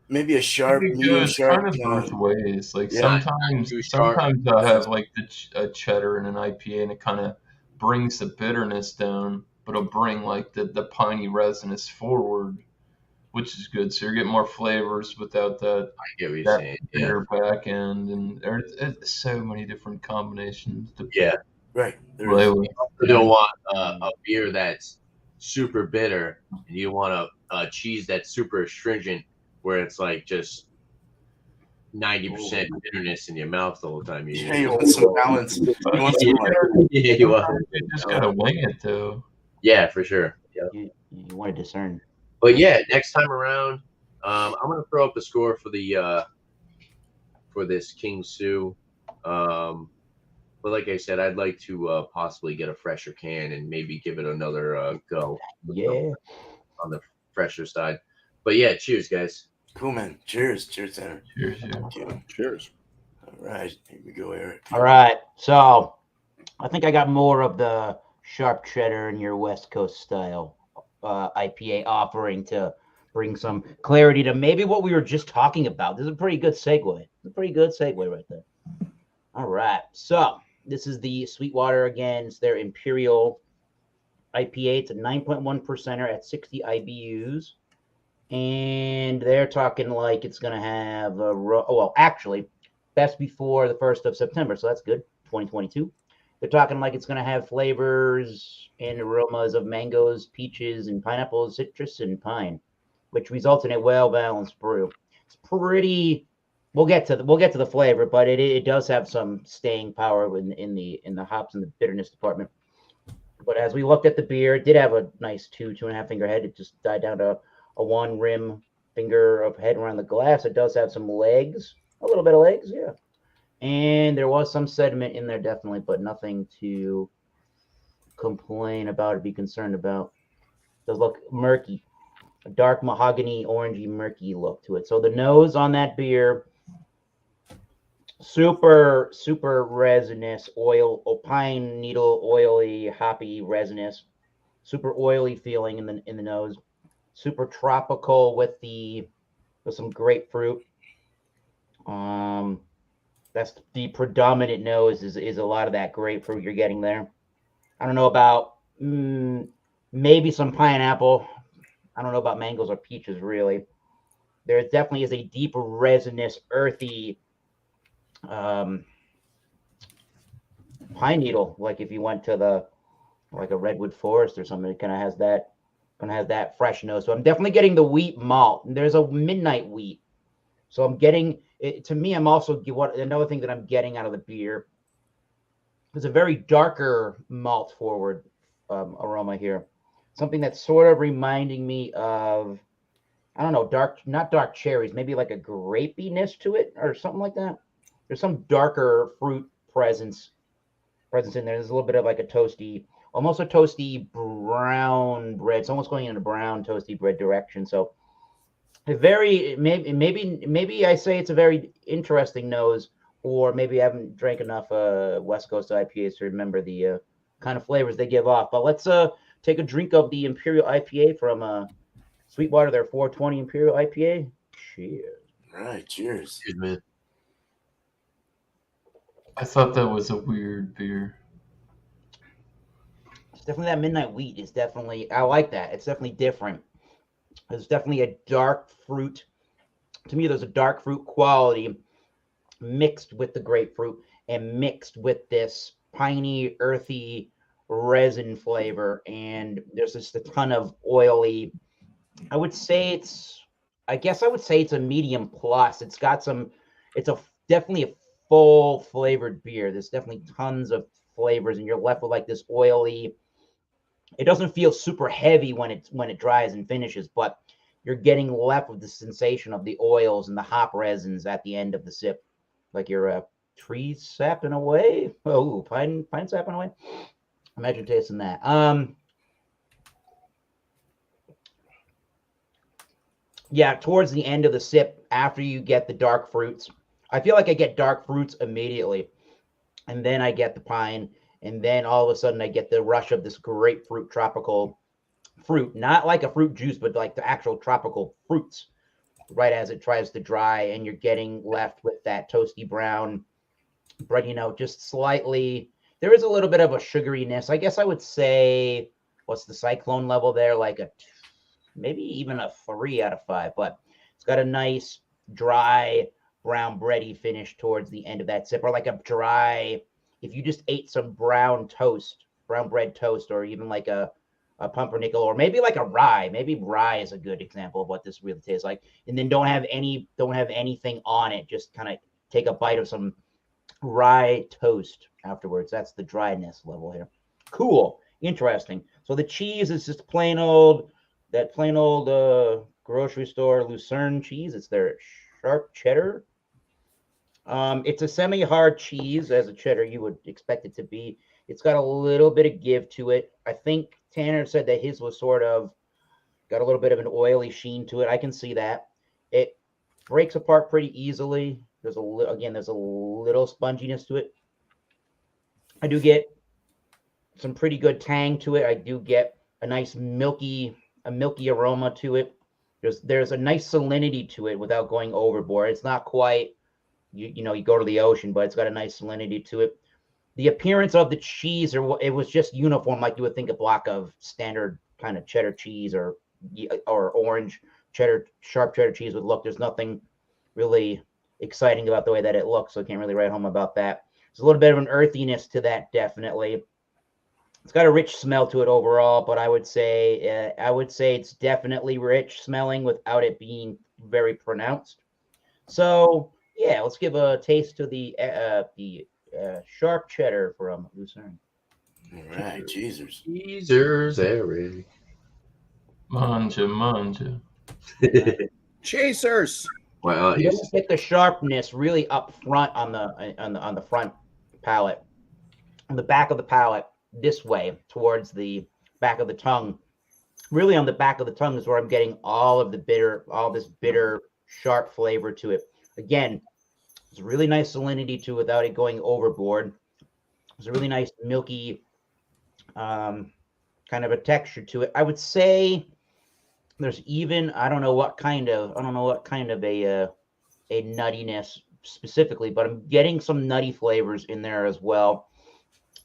Maybe a sharp, medium sharp. Kind of both ways. Like sometimes I have like a cheddar and an IPA, and it kind of brings the bitterness down, but it'll bring like the piney resinous forward, which is good. So you're getting more flavors without that. I get what you're saying. Bitter back end, and there's so many different combinations. Right. You don't want a beer that's super bitter, and you want a cheese that's super astringent, where it's like just 90% bitterness in your mouth the whole time. You want some balance. You just gotta wing it though. Yeah, for sure. Yeah. You want to discern. But yeah, next time around, I'm gonna throw up a score for the for this King Sue. But like I said, I'd like to possibly get a fresher can and maybe give it another go. Yeah. On the fresher side. But yeah, cheers, guys. Cool, man. Cheers. Cheers, Tanner. Cheers, yeah. Thank you. Cheers. All right. Here we go, Eric. All right. So I think I got more of the sharp cheddar in your West Coast style IPA offering to bring some clarity to maybe what we were just talking about. This is a pretty good segue. It's a pretty good segue right there. All right. So this is the Sweetwater again. It's their Imperial IPA. It's a 9.1%er at 60 IBUs. And they're talking like it's going to have actually, best before the 1st of September. So that's good. 2022. They're talking like it's going to have flavors and aromas of mangoes, peaches, and pineapples, citrus, and pine, which results in a well-balanced brew. It's pretty. We'll get to the flavor, but it does have some staying power in the hops and the bitterness department. But as we looked at the beer, it did have a nice 2.5 finger head. It just died down to a 1 rim finger of head around the glass. It does have some legs, a little bit of legs, yeah. And there was some sediment in there, definitely, but nothing to complain about or be concerned about. It does look murky, a dark mahogany, orangey, murky look to it. So the nose on that beer, super, super resinous, pine needle, oily, hoppy, resinous, super oily feeling in the nose, super tropical with some grapefruit. That's the predominant nose is a lot of that grapefruit you're getting there. I don't know about maybe some pineapple. I don't know about mangoes or peaches really. There definitely is a deep resinous, earthy pine needle. Like if you went to like a redwood forest or something, it kind of has that fresh nose. So I'm definitely getting the wheat malt. There's a midnight wheat. So I'm getting it, to me. I'm also another thing that I'm getting out of the beer is a very darker malt forward aroma here. Something that's sort of reminding me of, I don't know, not dark cherries, maybe like a grapiness to it or something like that. There's some darker fruit presence in there. There's a little bit of like almost a toasty brown bread. It's almost going in a brown toasty bread direction. So maybe I say it's a very interesting nose, or maybe I haven't drank enough West Coast IPAs to remember the kind of flavors they give off. But let's take a drink of the Imperial IPA from Sweetwater, their 420 Imperial IPA. Cheers. All right, cheers. Cheers, man. I thought that was a weird beer. It's definitely that midnight wheat. I like that. It's definitely different. There's definitely a dark fruit. To me, there's a dark fruit quality mixed with the grapefruit and mixed with this piney, earthy resin flavor. And there's just a ton of oily. I would say it's a medium plus. It's definitely a full flavored beer. There's definitely tons of flavors, and you're left with like this oily. It doesn't feel super heavy when it dries and finishes, but you're getting left with the sensation of the oils and the hop resins at the end of the sip, like you're tree sapping away. Oh, pine sapping away. Imagine tasting that. Yeah, towards the end of the sip, after you get the dark fruits, I feel like I get dark fruits immediately, and then I get the pine. And then all of a sudden I get the rush of this grapefruit tropical fruit, not like a fruit juice, but like the actual tropical fruits right as it tries to dry. And you're getting left with that toasty brown bread, just slightly. There is a little bit of a sugariness. I guess I would say, what's the cyclone level there? Like maybe even a 3 out of 5, but it's got a nice dry brown bready finish towards the end of that sip, or like a dry, if you just ate some brown bread toast, or even like a pumpernickel, or maybe like a rye. Maybe rye is a good example of what this really tastes like. And then don't have anything on it. Just kind of take a bite of some rye toast afterwards. That's the dryness level here. Cool. Interesting. So the cheese is just plain old grocery store Lucerne cheese. It's their sharp cheddar. It's a semi-hard cheese, as a cheddar you would expect it to be. It's got a little bit of give to it. I think Tanner said that his was sort of got a little bit of an oily sheen to it. I can see that. It breaks apart pretty easily. There's a little sponginess to it. I do get some pretty good tang to it. I do get a nice milky aroma to it. There's a nice salinity to it without going overboard. It's not quite you go to the ocean, but it's got a nice salinity to it. The appearance of the cheese, it was just uniform, like you would think a block of standard kind of cheddar cheese or orange cheddar, sharp cheddar cheese would look. There's nothing really exciting about the way that it looks, so I can't really write home about that. There's a little bit of an earthiness to that, definitely. It's got a rich smell to it overall, but I would say it's definitely rich smelling without it being very pronounced. So yeah, let's give a taste to the sharp cheddar from Lucerne. All right, cheesers. Cheesers, Eric. Manja. Chasers. Well, You don't get the sharpness really up front on the front palate, on the back of the palate, this way towards the back of the tongue. Really, on the back of the tongue is where I'm getting all this bitter, sharp flavor to it. Again, there's a really nice salinity to it without it going overboard. There's a really nice milky kind of a texture to it. I would say there's even I don't know what kind of a nuttiness specifically, but I'm getting some nutty flavors in there as well.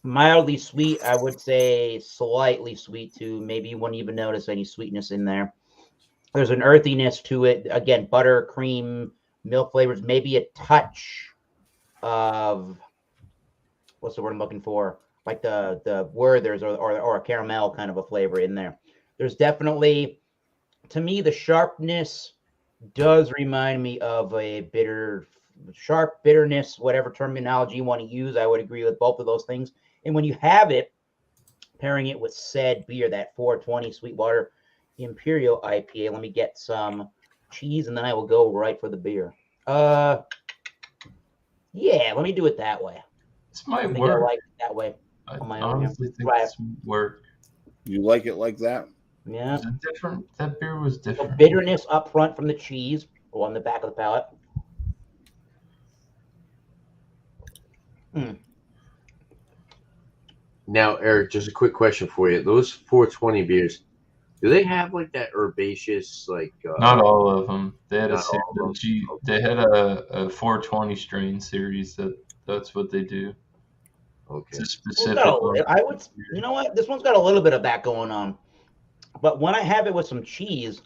Mildly sweet, I would say slightly sweet too. Maybe you wouldn't even notice any sweetness in there. There's an earthiness to it. Again, butter, cream, milk flavors, maybe a touch of what's the word I'm looking for? Like the Werther's or a caramel kind of a flavor in there. There's definitely, to me, the sharpness does remind me of a sharp bitterness, whatever terminology you want to use. I would agree with both of those things. And when you have it, pairing it with said beer, that 420 Sweetwater Imperial IPA, let me get some cheese and then I will go right for the beer. Yeah, let me do it that way. This might I think work. I like it that way. I on my honestly think Right. this would work. You like it like that? Yeah. Was it different? That beer was The different. bitterness up front from the cheese or on the back of the palate. Now, Eric, just a quick question for you. Those 420 beers, do they have like that herbaceous, like? Not all of them. They had Not all of them. They had a 420 strain series that's what they do. Okay. It's a It's specific got one. you know what? This one's got a little bit of that going on. But when I have it with some cheese,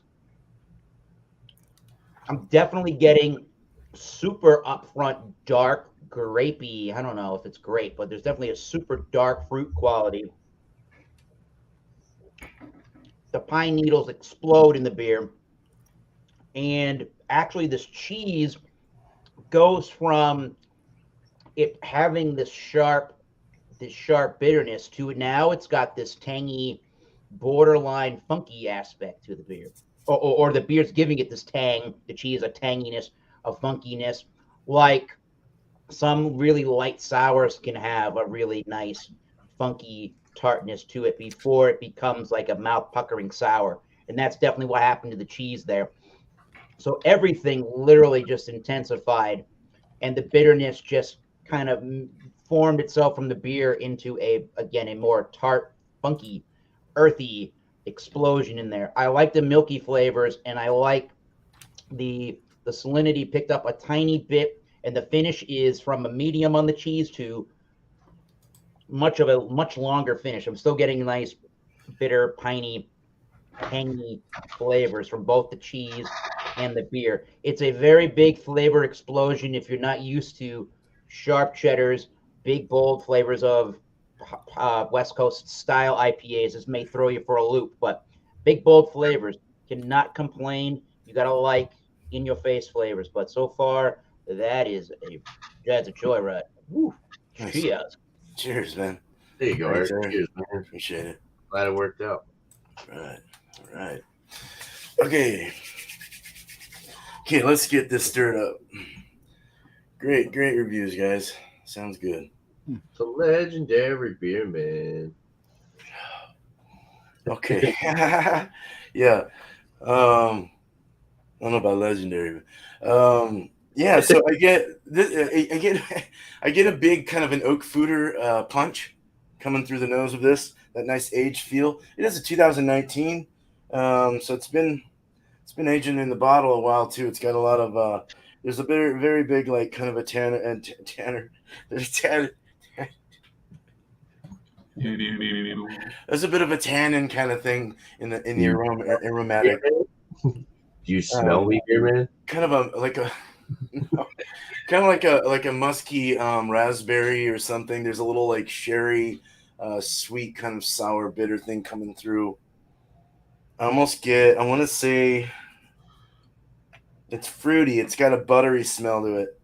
I'm definitely getting super upfront, dark, grapey. I don't know if it's grape, but there's definitely a super dark fruit quality. The pine needles explode in the beer. And actually, this cheese goes from it having this sharp bitterness to it. Now it's got this tangy, borderline funky aspect to the beer. Or the beer's giving it this tang, the cheese, a tanginess, a funkiness, like some really light sours can have a really nice, funky tartness to it before it becomes like a mouth puckering sour. And that's definitely what happened to the cheese there. So everything literally just intensified, and the bitterness just kind of formed itself from the beer into a more tart, funky, earthy explosion in there. I like the milky flavors, and I like the salinity picked up a tiny bit, and the finish is from a medium on the cheese to much longer finish. I'm still getting nice, bitter, piney, tangy flavors from both the cheese and the beer. It's a very big flavor explosion. If you're not used to sharp cheddars, big bold flavors of West Coast style IPAs, this may throw you for a loop, but big bold flavors, cannot complain. You gotta like in your face flavors, but so far that's a joyride. Woo. Nice. Cheers, man. There you go, Thanks, Eric. Eric. Cheers, man. Appreciate it. Glad it worked out. All right. Okay, let's get this stirred up. Great reviews, guys. Sounds good. Some legendary beer, man. Okay. Yeah. I don't know about legendary. Yeah. So I get this. I get a big kind of an oak fooder punch coming through the nose of this. That nice aged feel. It is a 2019. So it's been aging in the bottle a while too. It's got a lot of there's a very big like kind of a tanner. There's tannin. There's a bit of a tannin kind of thing in the aromatic. Do you smell me here, man? Kind of like a musky raspberry or something. There's a little like sherry, sweet kind of sour bitter thing coming through. I want to say it's fruity. It's got a buttery smell to it.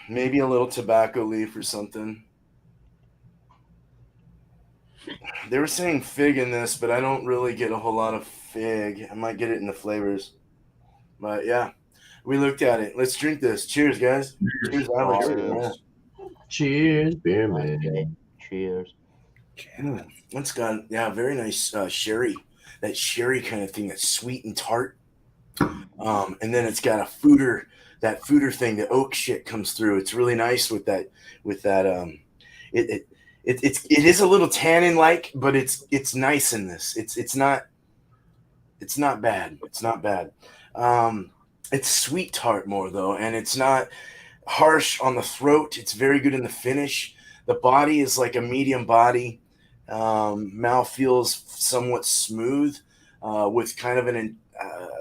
Maybe a little tobacco leaf or something. They were saying fig in this, but I don't really get a whole lot of fig. I might get it in the flavors. But yeah, we looked at it. Let's drink this. Cheers, guys. Cheers, Alex. Cheers. Cheers, beer, man. Cheers. Yeah, it's got very nice sherry. That sherry kind of thing. That's sweet and tart. And then it's got that fooder thing. The oak shit comes through. It's really nice with that. It is a little tannin like, but it's nice in this. It's not bad. It's not bad. It's sweet tart more though, and it's not harsh on the throat. It's very good in the finish. The body is like a medium body. Mouth feels somewhat smooth, with kind of an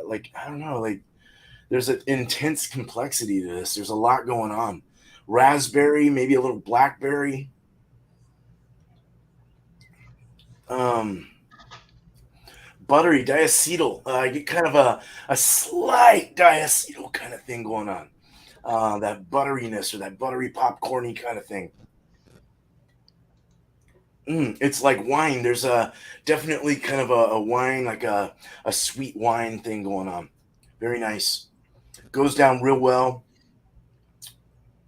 like I don't know, like there's an intense complexity to this. There's a lot going on. Raspberry, maybe a little blackberry. Buttery diacetyl. I get kind of a slight diacetyl kind of thing going on. That butteriness or that buttery popcorny kind of thing. It's like wine. There's definitely kind of a wine, like a sweet wine thing going on. Very nice. Goes down real well.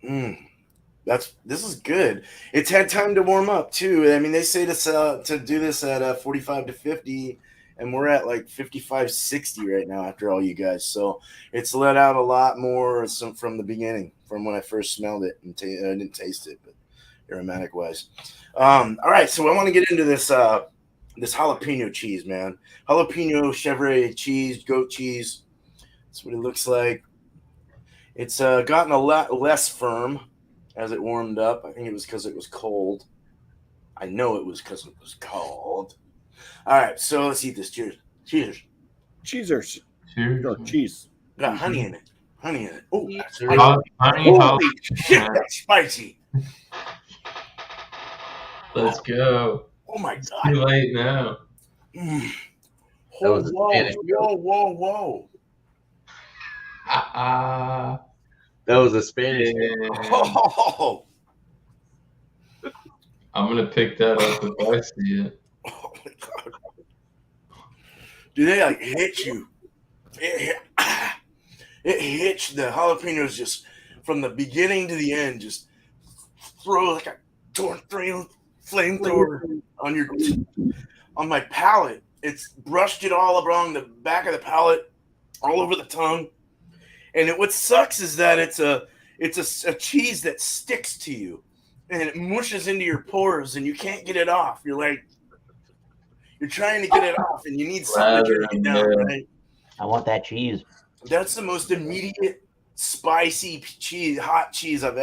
This is good. It's had time to warm up too. I mean, they say to do this at 45 to 50, and we're at like 55, 60 right now after all you guys. So it's let out a lot more from the beginning, from when I first smelled it and I didn't taste it, but aromatic wise. All right, so I want to get into this this jalapeno cheese, man. Jalapeno Chevre cheese, goat cheese. That's what it looks like. It's gotten a lot less firm as it warmed up. I think it was because it was cold. I know it was because it was cold. All right, so let's eat this. Cheers. Cheers. Cheesers. Cheers. No, cheese. Got honey in it. Honey in it. Oh, that's Honey, holy shit, that's spicy. Let's go. Oh my It's god. too late now. That was a Spanish Whoa. That was a Spanish. Oh. I'm gonna pick that up if I see it. Oh my god. Do they like hit you? It hits the jalapenos just from the beginning to the end, just throw like a flamethrower on my palate. It's brushed it all along the back of the palate, all over the tongue. And what sucks is that it's a cheese that sticks to you and it mushes into your pores and you can't get it off. You're trying to get it off and you need something to get it down, right? I want that cheese. That's the most immediate spicy cheese, hot cheese I've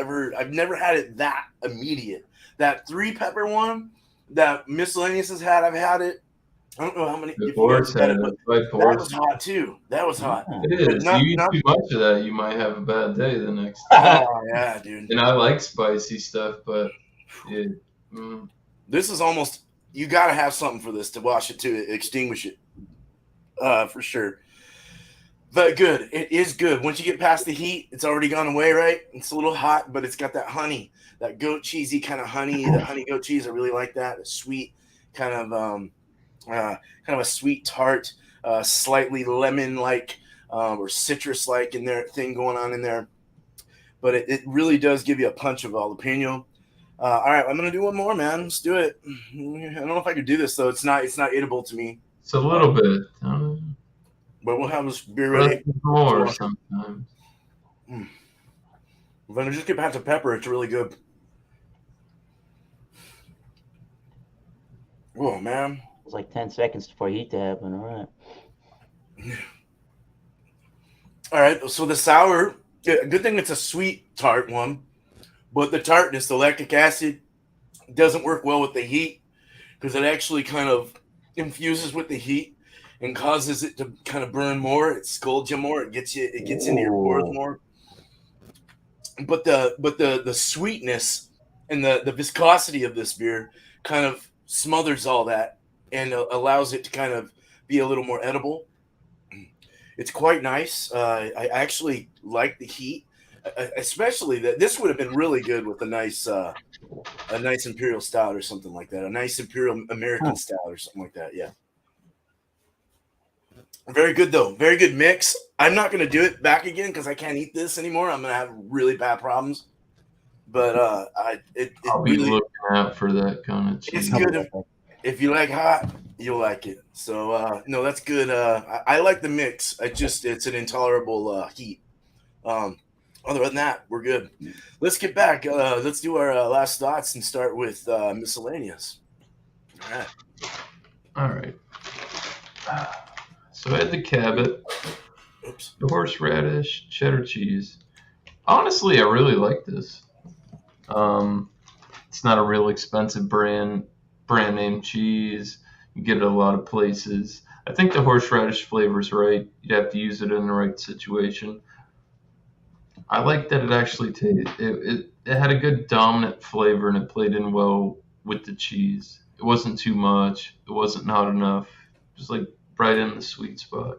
never had it that immediate. That 3-pepper one that Miscellaneous has had, I've had it. I don't know how many. The boards had it. That was hot too. That was hot. It is. You eat too much of that, you might have a bad day the next day. Oh yeah, dude. And I like spicy stuff, but this is almost. You got to have something for this to wash it, to extinguish it, for sure. But good. It is good. Once you get past the heat, it's already gone away, right? It's a little hot, but it's got that honey, that goat cheesy kind of honey, the honey goat cheese. I really like that. A sweet kind of a sweet tart, slightly lemon-like or citrus-like in there thing going on in there. But it really does give you a punch of jalapeno. All right, I'm gonna do one more, man. Let's do it. I don't know if I could do this though. It's not eatable to me. It's a little bit. But we'll have this beer ready. More sometimes. If I just get past the pepper, it's really good. Oh man. It's like 10 seconds for heat to happen. All right. All right. So the sour, good thing it's a sweet tart one, but the tartness, the lactic acid, doesn't work well with the heat because it actually kind of infuses with the heat and causes it to kind of burn more. It scalds you more. It gets into your pores more. But the sweetness and the viscosity of this beer kind of smothers all that and allows it to kind of be a little more edible. It's quite nice. I actually like the heat, especially that this would have been really good with a nice imperial stout or something like that. A nice imperial American stout or something like that. Yeah. Very good though. Very good mix. I'm not going to do it back again because I can't eat this anymore. I'm going to have really bad problems. But I'll be really looking out for that kind of cheese. It's good if you like hot, you'll like it. So no, that's good. I like the mix. It's an intolerable heat. Other than that, we're good. Let's get back. Let's do our last thoughts and start with miscellaneous. All right. So I had the Cabot, the horseradish, cheddar cheese. Honestly, I really like this. It's not a real expensive brand name cheese. You get it a lot of places. I think the horseradish flavor is right. You have to use it in the right situation. I like that it actually tasted. It had a good dominant flavor and it played in well with the cheese. It wasn't too much. It wasn't not enough. It was like right in the sweet spot.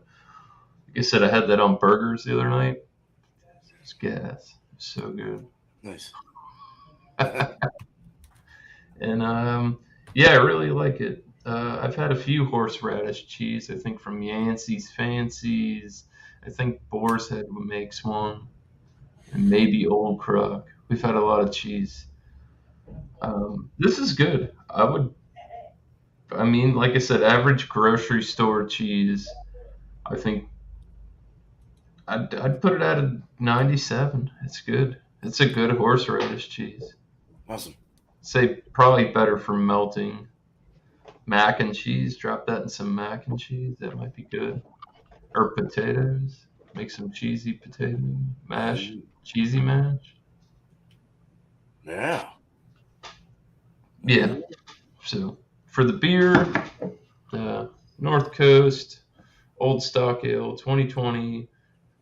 Like I said, I had that on burgers the other night. It was gas. It was so good. Nice. And yeah, I really like it. I've had a few horseradish cheese. I think from Yancey's Fancies. I think Boar's Head makes one, and maybe Old Crock. We've had a lot of cheese. This is good. I mean, like I said, average grocery store cheese. I think I'd put it at a 97. It's good. It's a good horseradish cheese. Awesome. Say probably better for melting. Mac and cheese. Drop that in some mac and cheese. That might be good. Or potatoes. Make some cheesy potato mash. Cheesy mash. Yeah. Yeah. So for the beer, North Coast Old Stock Ale 2020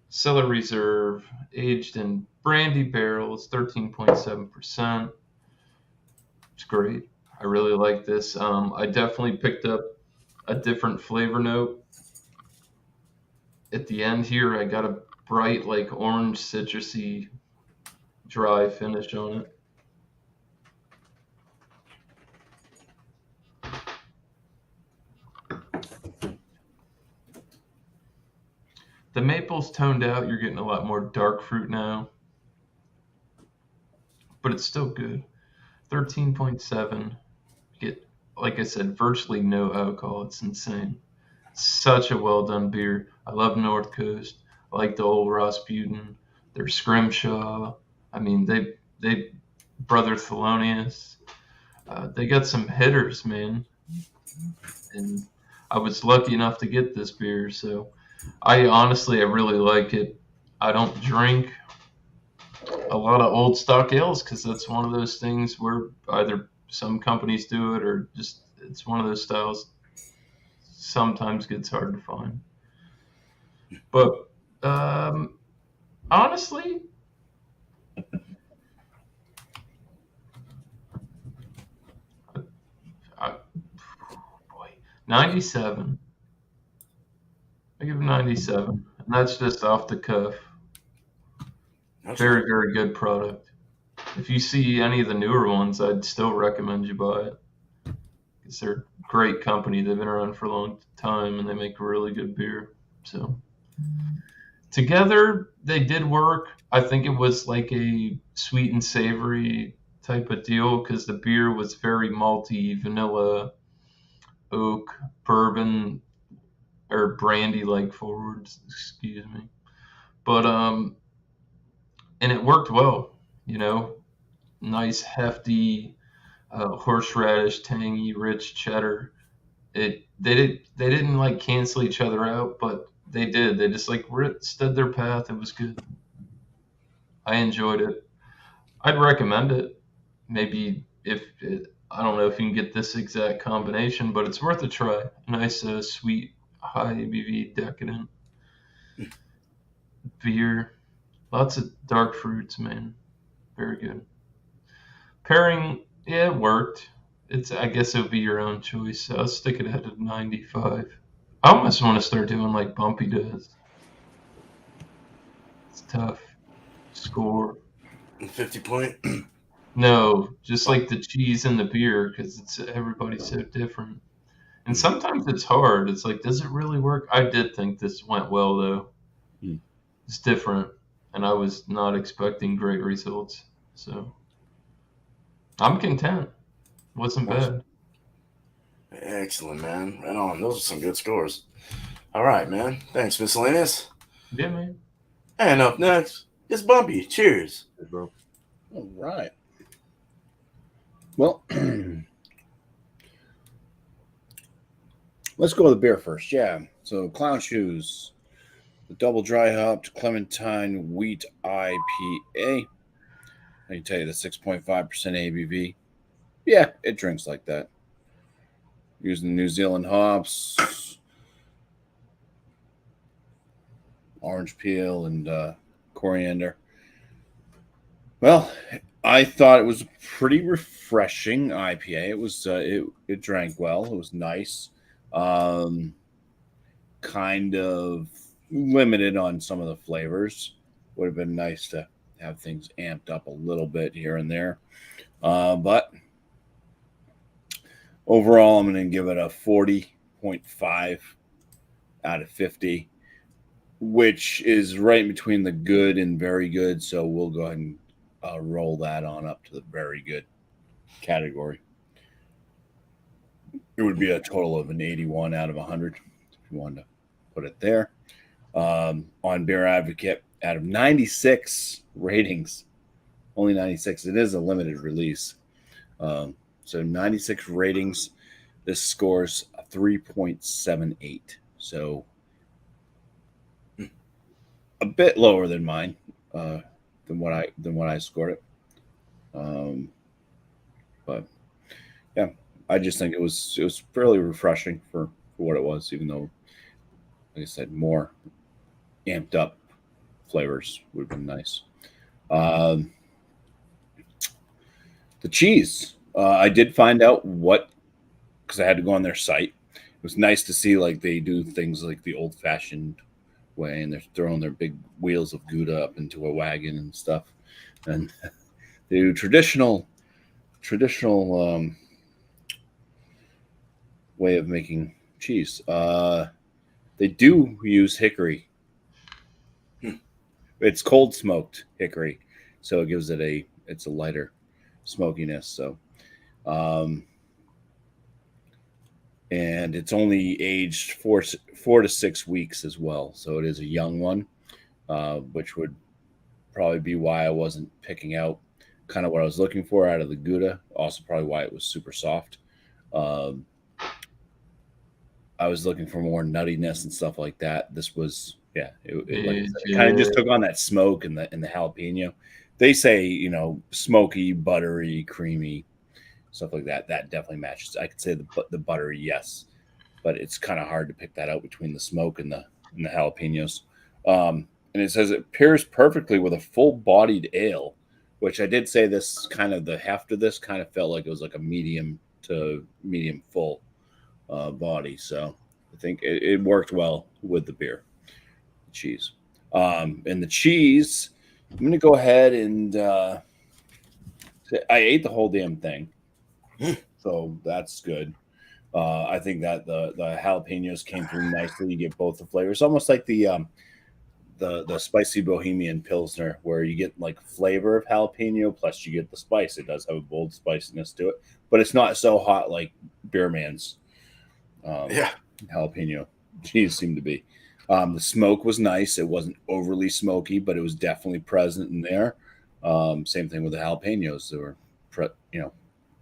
Cellar Reserve, aged in brandy barrels, 13.7%. It's great. I really like this. I definitely picked up a different flavor note. At the end here, I got a bright, like orange, citrusy, dry finish on it. The maple's toned out. You're getting a lot more dark fruit now. But it's still good. 13.7. Get, like I said, virtually no alcohol. It's insane. Such a well done beer. I love North Coast. I like the old Rasputin. Their Scrimshaw. I mean, they Brother Thelonious. They got some hitters, man. And I was lucky enough to get this beer, so I really like it. I don't drink a lot of old stock ales because that's one of those things where either some companies do it or just it's one of those styles sometimes gets hard to find. But honestly, boy, 97. I give it 97, and that's just off the cuff. Very, very good product. If you see any of the newer ones, I'd still recommend you buy it. Because they're a great company. They've been around for a long time, and they make really good beer. So Together, they did work. I think it was like a sweet and savory type of deal because the beer was very malty, vanilla, oak, bourbon, or brandy like forwards. Excuse me. But and it worked well. You know, nice hefty horseradish, tangy, rich cheddar. They didn't like cancel each other out, but they did. They just like stood their path. It was good. I enjoyed it. I'd recommend it. Maybe if I don't know if you can get this exact combination, but it's worth a try. Nice, sweet, high ABV, decadent beer. Lots of dark fruits, man. Very good. Pairing, yeah, it worked. I guess it would be your own choice. I'll stick it at a 95. I almost want to start doing like Bumpy does. It's tough. Score. 50 point. No, just like the cheese and the beer, because everybody's so different. And sometimes it's hard. It's like, does it really work? I did think this went well, though. It's different, and I was not expecting great results. So I'm content. Wasn't bad. Excellent, man. Right on. Those are some good scores. All right, man. Thanks, Miscellaneous. Yeah, man. And up next is Bumpy. Cheers. Hey, bro. All right. Well, let's go with the beer first. Yeah. So, Clown Shoes, the double dry hopped Clementine Wheat IPA. I can tell you the 6.5% ABV. Yeah, it drinks like that. Using New Zealand hops, orange peel, and coriander. Well, I thought it was a pretty refreshing IPA. It was it drank well. It was nice. Kind of limited on some of the flavors. Would have been nice to have things amped up a little bit here and there. But overall, I'm going to give it a 40.5 out of 50, which is right between the good and very good. So we'll go ahead and roll that on up to the very good category. It would be a total of an 81 out of 100 if you wanted to put it there. On Beer Advocate, out of 96 ratings, only 96. It is a limited release. So 96 ratings. This scores a 3.78. So a bit lower than mine, than what I scored it. But yeah, I just think it was fairly refreshing for what it was, even though, like I said, more amped up flavors would have been nice. The cheese, I did find out because I had to go on their site. It was nice to see like they do things like the old fashioned way, and they're throwing their big wheels of Gouda up into a wagon and stuff, and they do traditional way of making cheese. They do use hickory. It's cold smoked hickory, so it gives it a lighter smokiness. So, and it's only aged four to 6 weeks as well. So it is a young one, which would probably be why I wasn't picking out kind of what I was looking for out of the Gouda. Also, probably why it was super soft. I was looking for more nuttiness and stuff like that. This was, yeah, it kind of just took on that smoke and the jalapeno. They say, smoky, buttery, creamy, stuff like that. That definitely matches. I could say the buttery, yes, but it's kind of hard to pick that out between the smoke and the jalapenos. And it says it pairs perfectly with a full-bodied ale, which I did say this kind of the heft of this kind of felt like it was like a medium to medium full body. So I think it worked well with the beer, the cheese. And the cheese, I'm going to go ahead and say I ate the whole damn thing. So that's good. I think that the jalapenos came through nicely. You get both the flavors, almost like the spicy Bohemian Pilsner, where you get like flavor of jalapeno plus you get the spice. It does have a bold spiciness to it, but it's not so hot like Beerman's jalapeno cheese seemed to be. The smoke was nice. It wasn't overly smoky, but it was definitely present in there. Same thing with the jalapenos. They were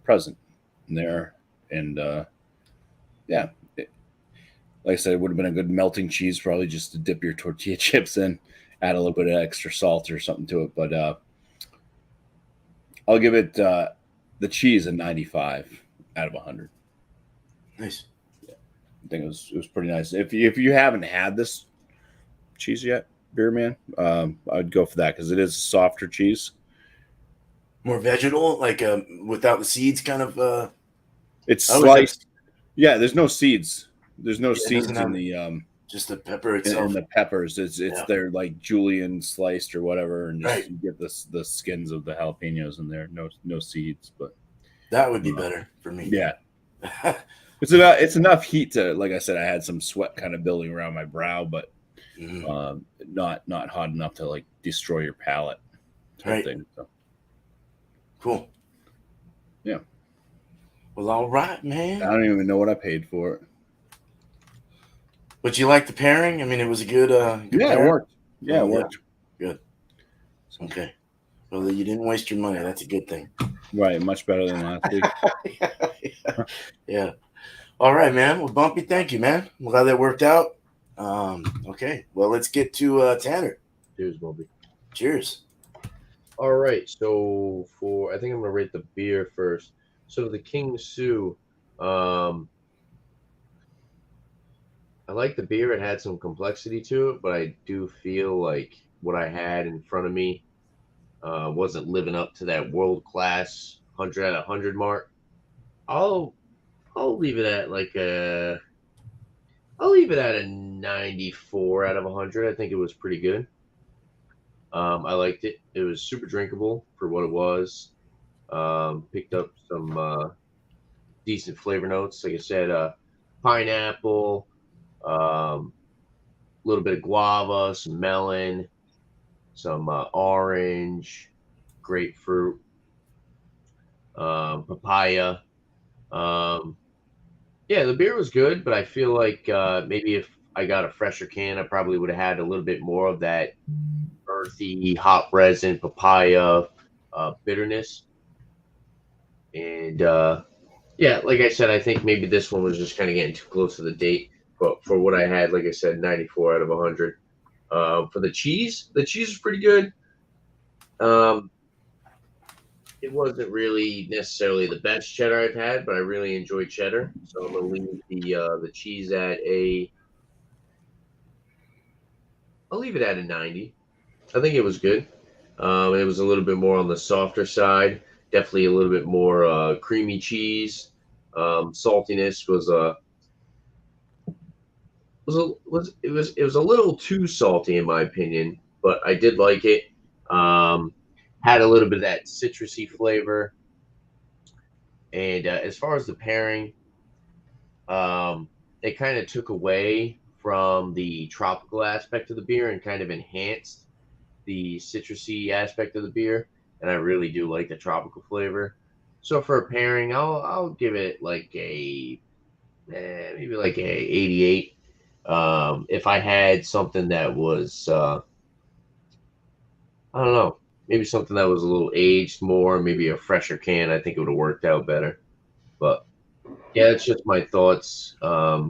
present in there, and like I said, it would have been a good melting cheese, probably just to dip your tortilla chips in, add a little bit of extra salt or something to it. But I'll give it the cheese a 95 out of 100. Nice. I think it was pretty nice. If you haven't had this cheese yet, Beer Man, I'd go for that because it is a softer cheese. More vegetal, like without the seeds, kind of. It's sliced. Yeah, there's no seeds. There's no seeds in the just the pepper itself. And the peppers, it's they're like julienne sliced or whatever, and just you get the skins of the jalapenos in there. No seeds, but that would be better for me. Yeah, it's enough heat to, like I said, I had some sweat kind of building around my brow, but not hot enough to like destroy your palate. Thing, so. Cool. Yeah. Well, all right, man. I don't even know what I paid for it. But you like the pairing? I mean, it was a good yeah, pairing? It worked. Yeah, it worked. Good. Okay. Well, you didn't waste your money. That's a good thing. Right. Much better than last week. Yeah. All right, man. Well, Bumpy, thank you, man. I'm glad that worked out. Okay. Well, let's get to Tanner. Cheers, Bumpy. Cheers. All right. So I think I'm going to rate the beer first. So the King Sue, I like the beer. It had some complexity to it, but I do feel like what I had in front of me wasn't living up to that world-class 100 out of 100 mark. I'll leave it at I'll leave it at a 94 out of 100. I think it was pretty good. I liked it. It was super drinkable for what it was. Picked up some decent flavor notes. Like I said, pineapple, a little bit of guava, some melon, some orange, grapefruit, papaya. Yeah, the beer was good, but I feel like maybe if I got a fresher can, I probably would have had a little bit more of that earthy, hot resin, papaya bitterness. And yeah, like I said, I think maybe this one was just kind of getting too close to the date. But for what I had, like I said, 94 out of 100. For the cheese was pretty good. It wasn't really necessarily the best cheddar I've had, but I really enjoyed cheddar. So I'm gonna leave the cheese at I'll leave it at a 90. I think it was good. It was a little bit more on the softer side. Definitely a little bit more creamy cheese. Saltiness was a little too salty in my opinion, but I did like it. Had a little bit of that citrusy flavor. And as far as the pairing, it kind of took away from the tropical aspect of the beer and kind of enhanced the citrusy aspect of the beer. And I really do like the tropical flavor. So for a pairing, I'll give it like maybe like a 88. If I had something that was I don't know, maybe something that was a little aged more, maybe a fresher can, I think it would have worked out better. But yeah, it's just my thoughts. I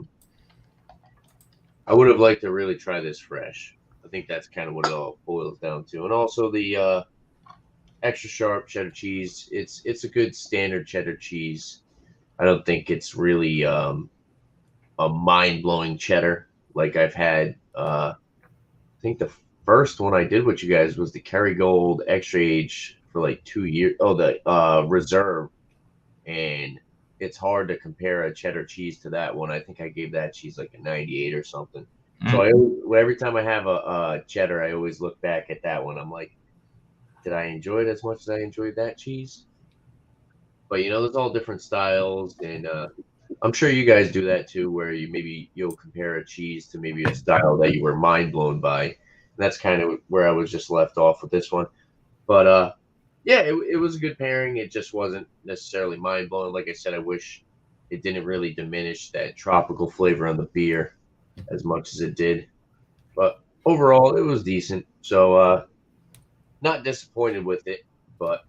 would have liked to really try this fresh. I think that's kind of what it all boils down to. And also the extra sharp cheddar cheese. It's a good standard cheddar cheese. I don't think it's really a mind-blowing cheddar like I've had. I think the first one I did with you guys was the Kerrygold Extra Age for like 2 years. Oh, the Reserve. And it's hard to compare a cheddar cheese to that one. I think I gave that cheese like a 98 or something. So every time I have a cheddar, I always look back at that one. I'm like, did I enjoy it as much as I enjoyed that cheese? But there's all different styles, and I'm sure you guys do that too, where you'll compare a cheese to maybe a style that you were mind blown by. And that's kind of where I was just left off with this one. But yeah, it was a good pairing. It just wasn't necessarily mind blowing. Like I said, I wish it didn't really diminish that tropical flavor on the beer as much as it did. But overall, it was decent. So not disappointed with it, but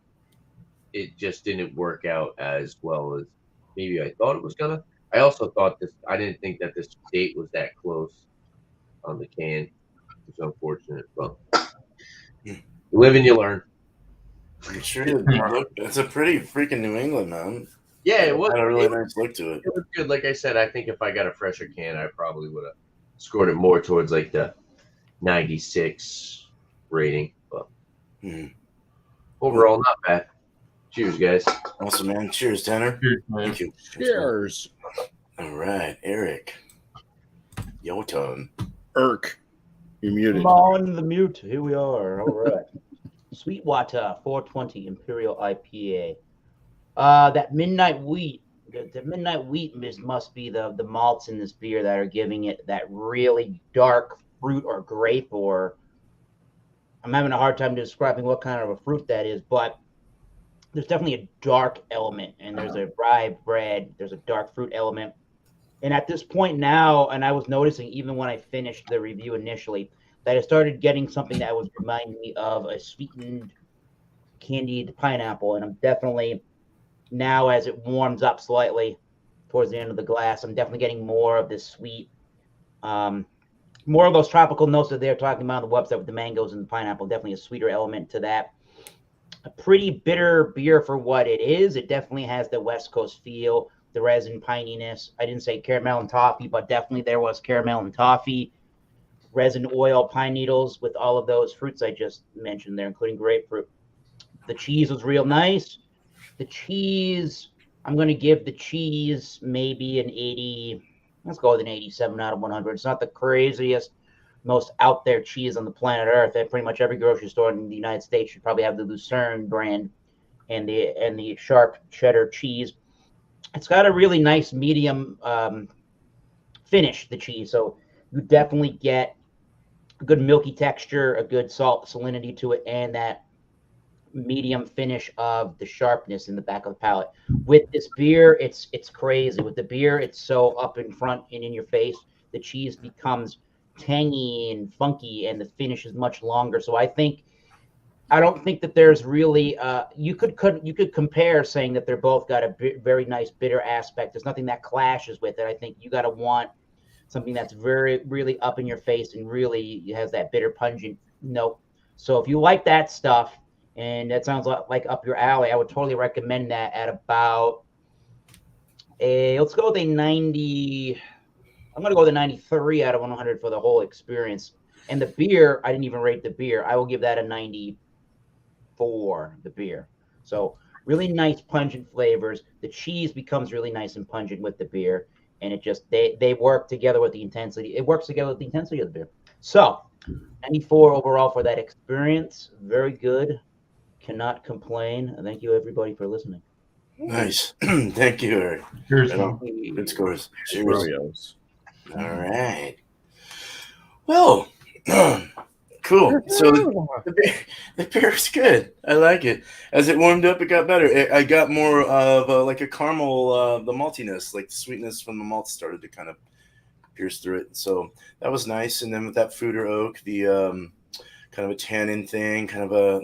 it just didn't work out as well as maybe I thought it was gonna. I also thought this. I didn't think that this date was that close on the can. It's unfortunate, but you live and you learn. I'm sure look, it's a pretty freaking New England, man. Yeah, it was. Had a really nice look to it. It was good. Like I said, I think if I got a fresher can, I probably would have scored it more towards like the 96 rating. But overall, not bad. Cheers, guys. Awesome, man. Cheers, Tanner. Cheers, man. Thank you. Cheers. All right, Eric. Your turn. Irk. You're muted. Come on, the mute. Here we are. All right. Sweetwater 420 Imperial IPA. That midnight wheat. The midnight wheat must be the malts in this beer that are giving it that really dark fruit or grape, or I'm having a hard time describing what kind of a fruit that is, but there's definitely a dark element, and there's a rye bread, there's a dark fruit element. And at this point now, and I was noticing even when I finished the review initially, that I started getting something that was reminding me of a sweetened candied pineapple. And I'm definitely now, as it warms up slightly towards the end of the glass, I'm definitely getting more of this sweet, more of those tropical notes that they're talking about on the website with the mangoes and the pineapple. Definitely a sweeter element to that. A pretty bitter beer for what it is. It definitely has the West Coast feel, the resin pininess. I didn't say caramel and toffee, but definitely there was caramel and toffee, resin oil, pine needles with all of those fruits I just mentioned there, including grapefruit. The cheese was real nice. The cheese, I'm going to give the cheese maybe an 80. Let's go with an 87 out of 100. It's not the craziest, most out there cheese on the planet Earth. Pretty much every grocery store in the United States should probably have the Lucerne brand and the sharp cheddar cheese. It's got a really nice medium finish, the cheese. So you definitely get a good milky texture, a good salt salinity to it, and that medium finish of the sharpness in the back of the palate. With this beer, it's crazy. With the beer, it's so up in front and in your face. The cheese becomes tangy and funky, and the finish is much longer. So I don't think that there's really you could compare saying that they're both got a very nice bitter aspect. There's nothing that clashes with it. I think you got to want something that's very really up in your face and really has that bitter pungent note. So if you like that stuff and that sounds like up your alley, I would totally recommend that at about let's go with a 90. I'm going to go with a 93 out of 100 for the whole experience. And the beer, I didn't even rate the beer. I will give that a 94, the beer. So really nice pungent flavors. The cheese becomes really nice and pungent with the beer. And it just, they work together with the intensity. It works together with the intensity of the beer. So 94 overall for that experience. Very good. Cannot complain. Thank you, everybody, for listening. Nice. Thank you, Eric. Cheers. Good scores. Cheerios. All right. Well, cool. So the beer is good. I like it. As it warmed up, it got better. I got more of like a caramel, the maltiness, like the sweetness from the malt started to kind of pierce through it. So that was nice. And then with that fruiter oak, the kind of a tannin thing, kind of a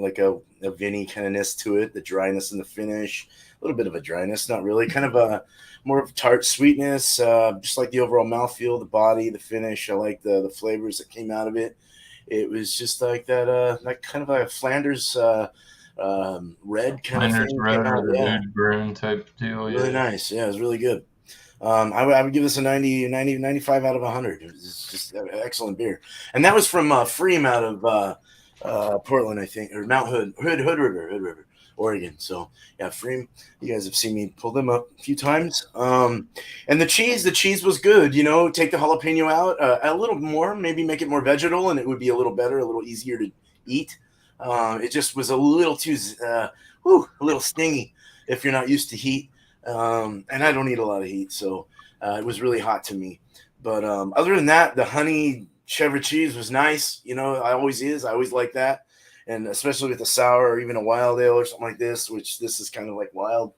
vinny kind of ness to it, the dryness in the finish, a little bit of a dryness, not really, kind of a more of a tart sweetness, just like the overall mouthfeel, the body, the finish. I like the flavors that came out of it. It was just like that kind of a Flanders red kind Flanders of thing. red or the OUD BRUIN type deal. Really nice. Yeah, it was really good. I would give this a 95 out of 100. It's just an excellent beer. And that was from Freem out of Portland, I think, or Mount Hood River, Oregon. So yeah, Freem, you guys have seen me pull them up a few times. And the cheese was good. You know, take the jalapeno out a little more, maybe make it more vegetal, and it would be a little better, a little easier to eat. It just was a little too, a little stingy if you're not used to heat. and I don't eat a lot of heat, so it was really hot to me. But other than that, the honey Chevre cheese was nice. You know, I always like that, and especially with a sour or even a wild ale or something like this, which this is kind of like wild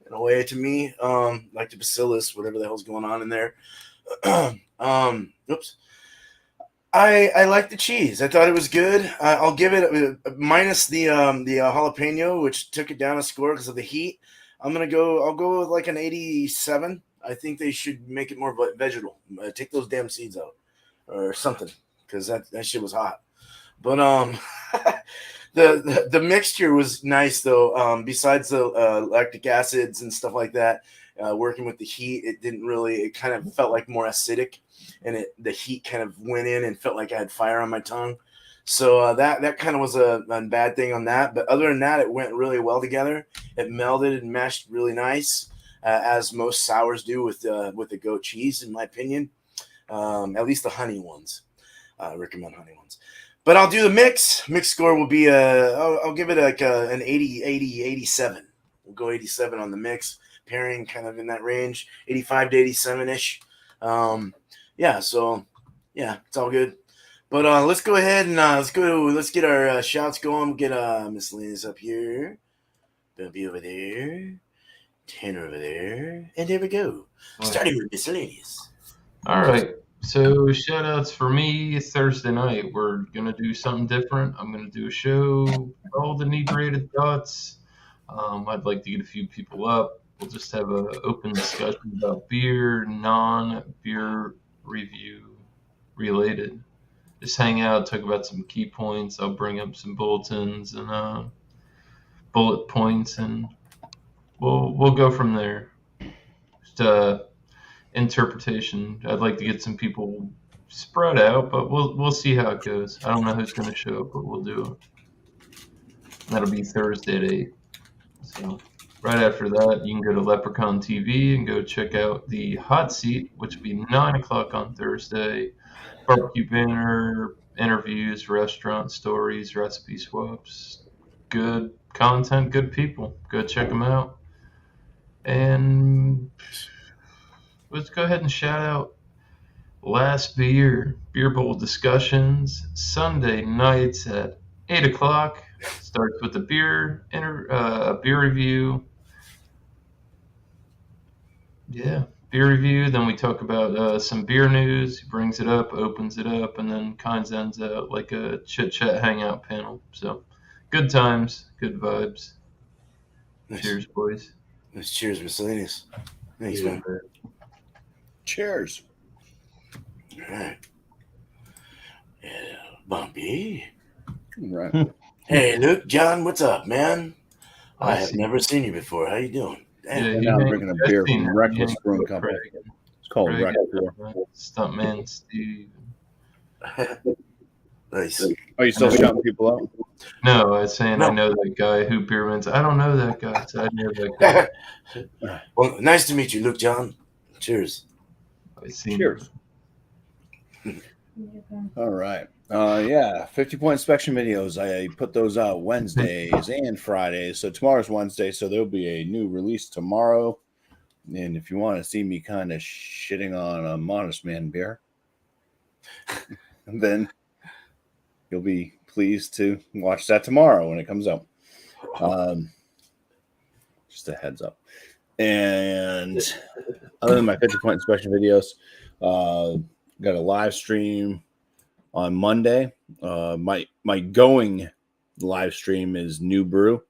in a way to me. Like the bacillus, whatever the hell's going on in there. Oops. I like the cheese. I thought it was good. I'll give it minus the jalapeno, which took it down a score because of the heat. I'll go with like an 87. I think they should make it more vegetal. Take those damn seeds out or something, because that shit was hot. But the mixture was nice though. Besides the lactic acids and stuff like that, working with the heat, it kind of felt like more acidic, and the heat kind of went in and felt like I had fire on my tongue. So that kind of was a bad thing on that. But other than that, it went really well together. It melded and meshed really nice, as most sours do with the goat cheese, in my opinion. At least the honey ones. I recommend honey ones. But I'll do the mix. Mix score will be I'll give it like an 80, 87. We'll go 87 on the mix. Pairing kind of in that range, 85 to 87-ish. So it's all good. But let's go ahead and let's get our shouts going. Get Miscellaneous up here, Bumpy over there, Tanner over there, and there we go. Starting with Miscellaneous. All right. So shout outs for me Thursday night. We're going to do something different. I'm going to do a show called Inebriated Thoughts. I'd like to get a few people up. We'll just have an open discussion about beer, non-beer review related. Just hang out, talk about some key points. I'll bring up some bulletins and bullet points, and we'll go from there. Just interpretation. I'd like to get some people spread out, but we'll see how it goes. I don't know who's going to show up, but we'll do it. That'll be Thursday at 8. So right after that, you can go to Leprechaun TV and go check out the Hot Seat, which will be 9 o'clock on Thursday. Barbecue banner, interviews, restaurant stories, recipe swaps. Good content, good people. Go check them out. And let's go ahead and shout out Last Beer Bowl discussions Sunday nights at 8 o'clock. Starts with the beer review. Yeah, beer review. Then we talk about some beer news. He brings it up, opens it up, and then kind of ends out like a chit chat hangout panel. So good times, good vibes. Nice. Cheers, boys. Nice. Cheers, Miscellaneous. Thanks, man. Cheers. All right. Yeah, Bumpy. Right. Hey, Luke, John, what's up, man? I have never seen you before. How you doing? Damn. Now I'm drinking a beer from Reckless Brewing Company. It's called Wreck 4. Stuntman Steve. Nice. Are you still shouting people out? No, I was saying I know that guy who beer wins. I don't know that guy. So I know that guy. Well, nice to meet you, Luke, John. Cheers. Cheers. All right. 50-point inspection videos. I put those out Wednesdays and Fridays. So tomorrow's Wednesday, so there'll be a new release tomorrow. And if you want to see me kind of shitting on a Modest Man beer, then you'll be pleased to watch that tomorrow when it comes out. Just a heads up. And other than my 50-point inspection videos, got a live stream on Monday. My going live stream is New Brew.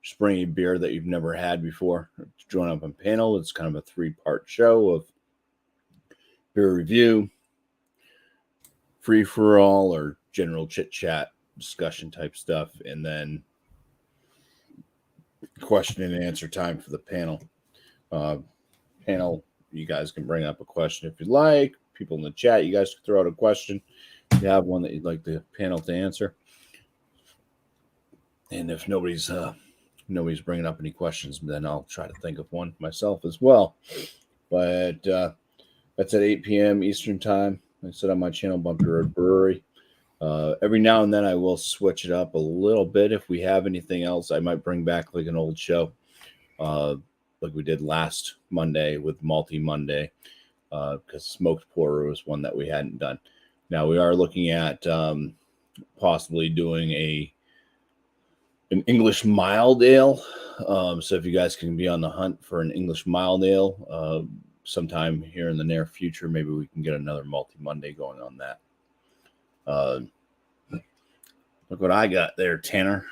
Just bring a beer that you've never had before. Join up on panel. It's kind of a 3-part show of beer review, free for all, or general chit chat discussion type stuff, and then question and answer time for the panel. You guys can bring up a question if you'd like. People in the chat, you guys can throw out a question if you have one that you'd like the panel to answer. And if nobody's bringing up any questions, then I'll try to think of one myself as well. But that's at 8 p.m. Eastern time. I said on my channel, Bumpy Brewery. Every now and then I will switch it up a little bit. If we have anything else, I might bring back like an old show. like we did last Monday with Malty Monday, because smoked porter was one that we hadn't done. Now we are looking at possibly doing an English mild ale. So if you guys can be on the hunt for an English mild ale sometime here in the near future, maybe we can get another Multi Monday going on that. Look what I got there, Tanner.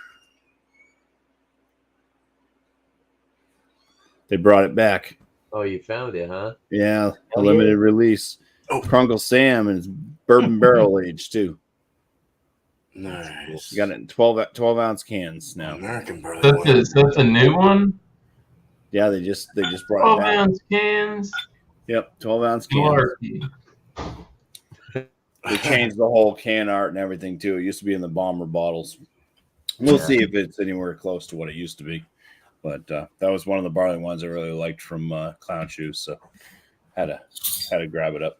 They brought it back. Oh, you found it, huh? Yeah, a Hell limited yeah. release. Oh. Crunkle Sam, and it's bourbon barrel aged too. Nice. You got it in 12 ounce cans now. American barley That's a new one. Yeah, they just brought 12 it back. ounce cans. Yep, 12 ounce cans. Malarkey. They changed the whole can art and everything too. It used to be in the bomber bottles. We'll see if it's anywhere close to what it used to be. But that was one of the barley ones I really liked from Clown Shoes, so had to grab it up.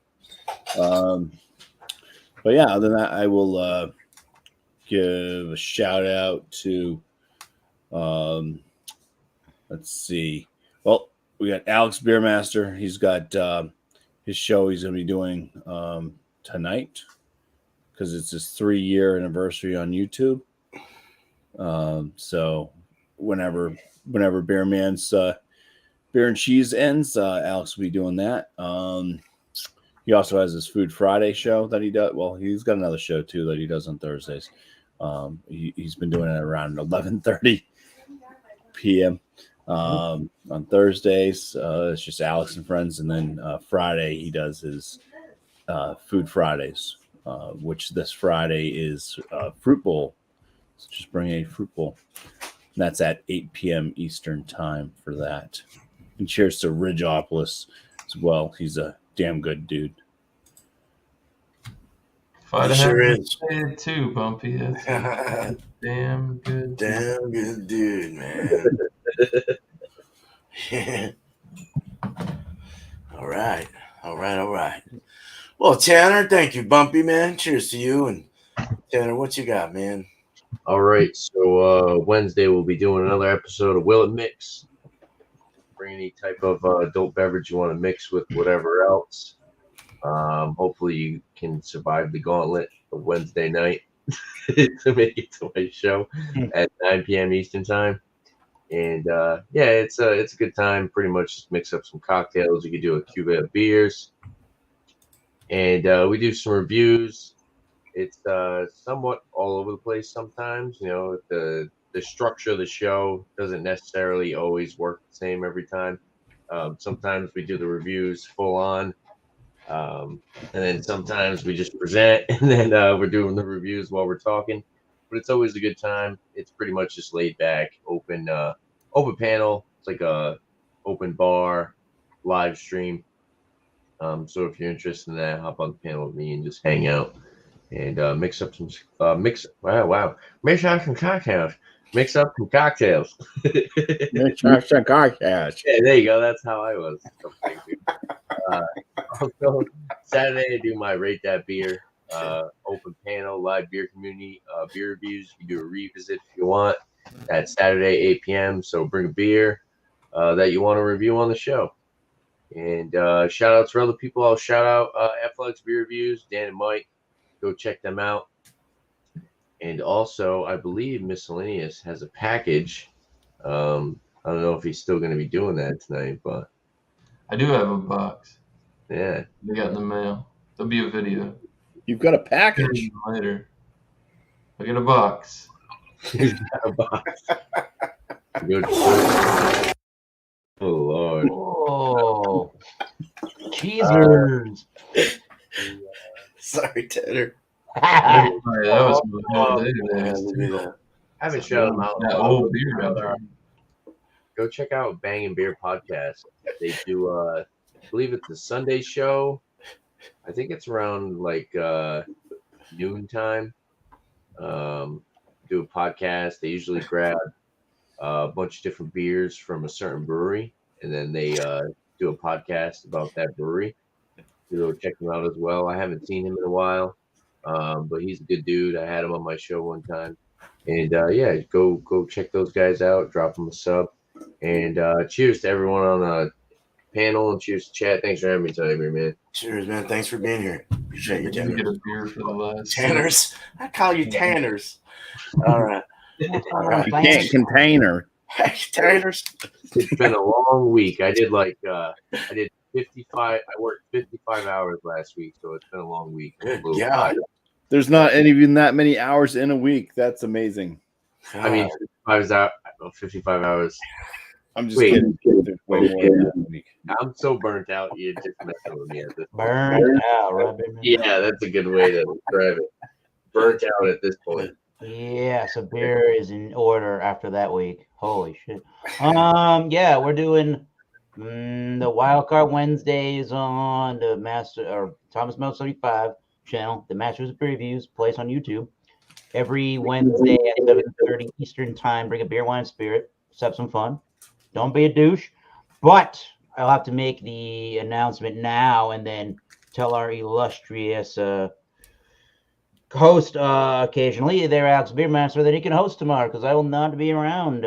But yeah, other than that, I will give a shout out to let's see. Well, we got Alex Beermaster. He's got his show he's going to be doing tonight because it's his 3-year anniversary on YouTube. So whenever Beer Man's Beer and Cheese ends, Alex will be doing that. He also has his Food Friday show that he does. Well, he's got another show too that he does on Thursdays. He's been doing it around 11:30 p.m. On Thursdays. It's just Alex and friends, and then Friday he does his Food Fridays, which this Friday is Fruit Bowl. So just bring a fruit bowl. And that's at 8 p.m. Eastern time for that. And cheers to Ridgeopolis as well. He's a damn good dude. If I'd have Sure had is. to say it too, Bumpy. That's a damn good. Damn good dude, man. All right. Well, Tanner, thank you, Bumpy, man. Cheers to you. And Tanner, what you got, man? All right, so Wednesday we'll be doing another episode of Will It Mix. Bring any type of adult beverage you want to mix with whatever else. Hopefully you can survive the gauntlet of Wednesday night to make it to my show at 9 p.m. Eastern time. And yeah, it's a good time. Pretty much just mix up some cocktails. You could do a Cuba of beers, and we do some reviews. It's somewhat all over the place sometimes. You know, the structure of the show doesn't necessarily always work the same every time. Sometimes we do the reviews full on, and then sometimes we just present, and then we're doing the reviews while we're talking. But it's always a good time. It's pretty much just laid back, open panel. It's like a open bar, live stream. So if you're interested in that, hop on the panel with me and just hang out. And mix up some mix up some cocktails. Mix up some cocktails. Yeah, there you go. That's how I was. Also, Saturday I do my Rate That Beer open panel, live beer community, beer reviews. You can do a revisit if you want. That's Saturday, 8 p.m. So bring a beer that you want to review on the show. And shout outs for other people. I'll shout out Flux Beer Reviews, Dan and Mike. Go check them out. And also, I believe Miscellaneous has a package. I don't know if he's still going to be doing that tonight, but I do have a box. yeah. They got in the mail. There'll be a video. You've got a package. Later. Look at a box. He's got a box. Good. Oh, Lord. Oh, cheesers. Sorry, Tanner. That was my whole day today. I haven't shouted them out. That old beer out there. Go check out Bang and Beer Podcast. They do, I believe it's a Sunday show. I think it's around like noon time. Do a podcast. They usually grab a bunch of different beers from a certain brewery, and then they do a podcast about that brewery. So check him out as well. I haven't seen him in a while, but he's a good dude. I had him on my show one time, and yeah, go check those guys out. Drop them a sub. And cheers to everyone on the panel, and cheers to chat. Thanks for having me tonight, man. Cheers, man. Thanks for being here. Appreciate you, Didn't Tanner. get a beer for the last. Tanners. I call you Tanners. All right. All right. You can't contain her. Tanners. It's been a long week. I did I did 55. I worked 55 hours last week, so it's been a long week. Good God. There's not even that many hours in a week. That's amazing. I mean, 55 hours. I'm just kidding. There's way more than that in a week. I'm so burnt out. You just messing with me at this point. Burnt out, right, baby? Yeah, that's a good way to describe it. Burnt out at this point. Yeah, so beer is in order after that week. Holy shit. Yeah, we're doing the Wildcard Wednesdays on the Thomas Mel 75 channel, the Masters of Previews, place on YouTube. Every Wednesday at 7:30 Eastern time, bring a beer, wine, spirit. Let's have some fun. Don't be a douche. But I'll have to make the announcement now and then tell our illustrious host occasionally there, Alex Beermaster, that he can host tomorrow because I will not be around.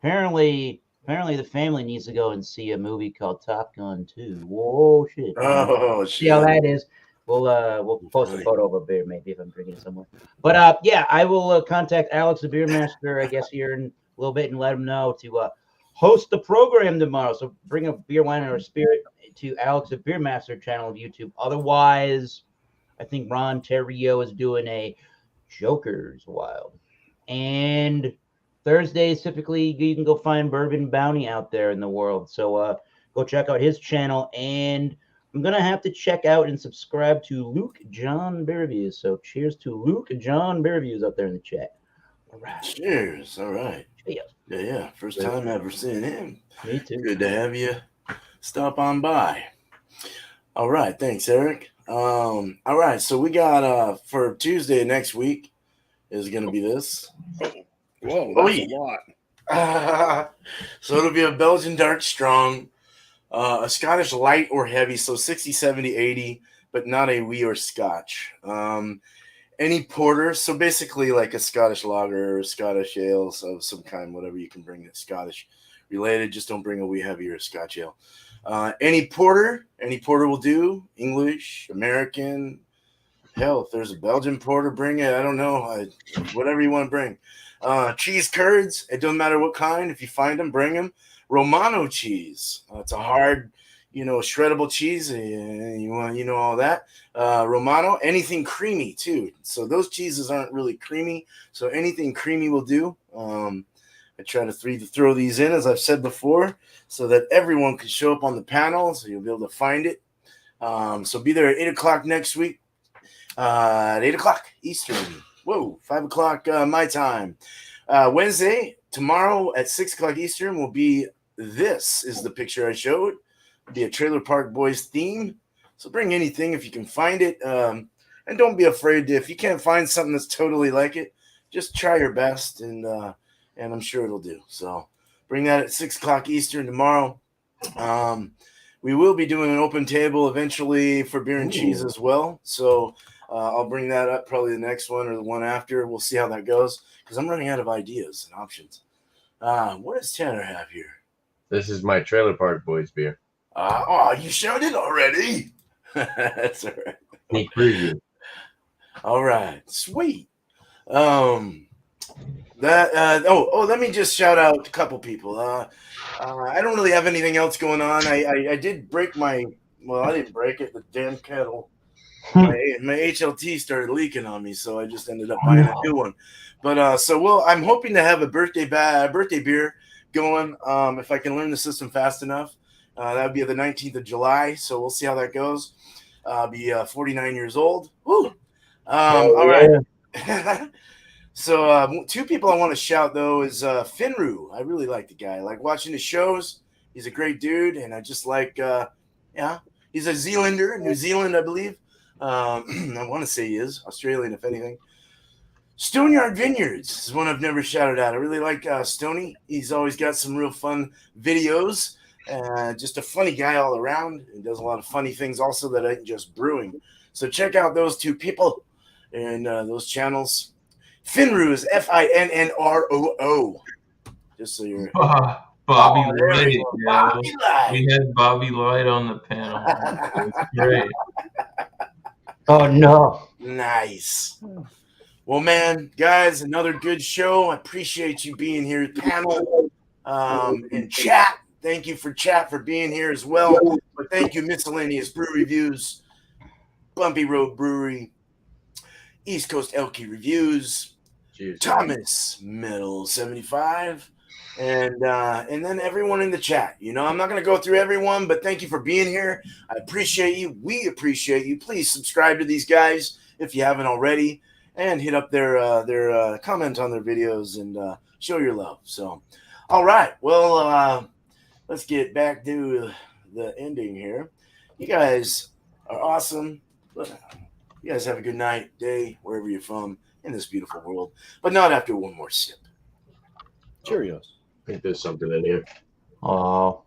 Apparently the family needs to go and see a movie called Top Gun 2. Whoa, shit. Oh, shit. See how that is. We'll post a photo of a beer maybe if I'm drinking it somewhere. But yeah, I will contact Alex the Beermaster, I guess, here in a little bit and let him know to host the program tomorrow. So bring a beer, wine, or a spirit to Alex the Beermaster channel of YouTube. Otherwise, I think Ron Terrio is doing a Joker's Wild. And Thursdays, typically, you can go find Bourbon Bounty out there in the world. So go check out his channel. And I'm going to have to check out and subscribe to Luke John Beer Reviews. So cheers to Luke John Beer Reviews up there in the chat. All right. Cheers. All right. Cheers. Yeah. First time ever seeing him. Me too. Good to have you stop on by. All right. Thanks, Eric. All right. So we got for Tuesday next week is going to be this. Whoa, Oh, that's yeah. a lot. So it'll be a Belgian dark strong, a Scottish light or heavy, so 60, 70, 80, but not a wee or Scotch. Any porter, so basically like a Scottish lager or Scottish ale of some kind, whatever you can bring that's Scottish related. Just don't bring a wee heavy or Scotch ale. Any porter will do. English, American, hell, if there's a Belgian porter, bring it. I don't know, whatever you want to bring. Cheese curds, it doesn't matter what kind. If you find them, bring them. Romano cheese, it's a hard, shreddable cheese. You want, all that. Romano, anything creamy too. So those cheeses aren't really creamy. So anything creamy will do. I try to throw these in, as I've said before, so that everyone can show up on the panel, so you'll be able to find it. So be there at 8 o'clock next week, at 8 o'clock Eastern. Whoa, 5 o'clock my time. Wednesday, tomorrow at 6 o'clock Eastern will be, this is the picture I showed. It'll be a Trailer Park Boys theme. So bring anything if you can find it. And don't be afraid if you can't find something that's totally like it, just try your best, and I'm sure it'll do. So bring that at 6 o'clock Eastern tomorrow. We will be doing an open table eventually for beer and cheese as well. So I'll bring that up probably the next one or the one after. We'll see how that goes because I'm running out of ideas and options. What does Tanner have here? This is my Trailer Park Boys beer. You showed it already. That's all right. Sneak preview. All right, sweet. Let me just shout out a couple people. I don't really have anything else going on. I did break I didn't break it. The damn kettle. My HLT started leaking on me, so I just ended up buying a new one. But I'm hoping to have a birthday beer going. If I can learn the system fast enough, that would be the 19th of July. So we'll see how that goes. I'll be 49 years old. Woo! All right. So two people I want to shout, though, is Finru. I really like the guy. I like watching his shows. He's a great dude, and I just like, he's a Zealander, New Zealand, I believe. I want to say he is. Australian, if anything. Stoneyard Vineyards is one I've never shouted out. I really like Stoney. He's always got some real fun videos. Just a funny guy all around. He does a lot of funny things also that ain't just brewing. So check out those two people and those channels. Finru is Finnroo. Just so you're Bobby Oh, there we Light. go. Yeah, Bobby Light. we had Bobby Light on the panel. It was great. Oh no. Nice. Well, man, guys, another good show. I appreciate you being here, panel, and chat. Thank you for chat for being here as well. But thank you, Miscellaneous Brew Reviews, Bumpy Road Brewery, East Coast Elky Reviews, Cheers. Thomas Metal 75, and then everyone in the chat. You know, I'm not going to go through everyone, but thank you for being here. I appreciate you. We appreciate you. Please subscribe to these guys if you haven't already, and hit up their comment on their videos and show your love. So, all right. Well, let's get back to the ending here. You guys are awesome. You guys have a good night, day, wherever you're from in this beautiful world, but not after one more sip. Cheerios. I think there's something in here. Oh.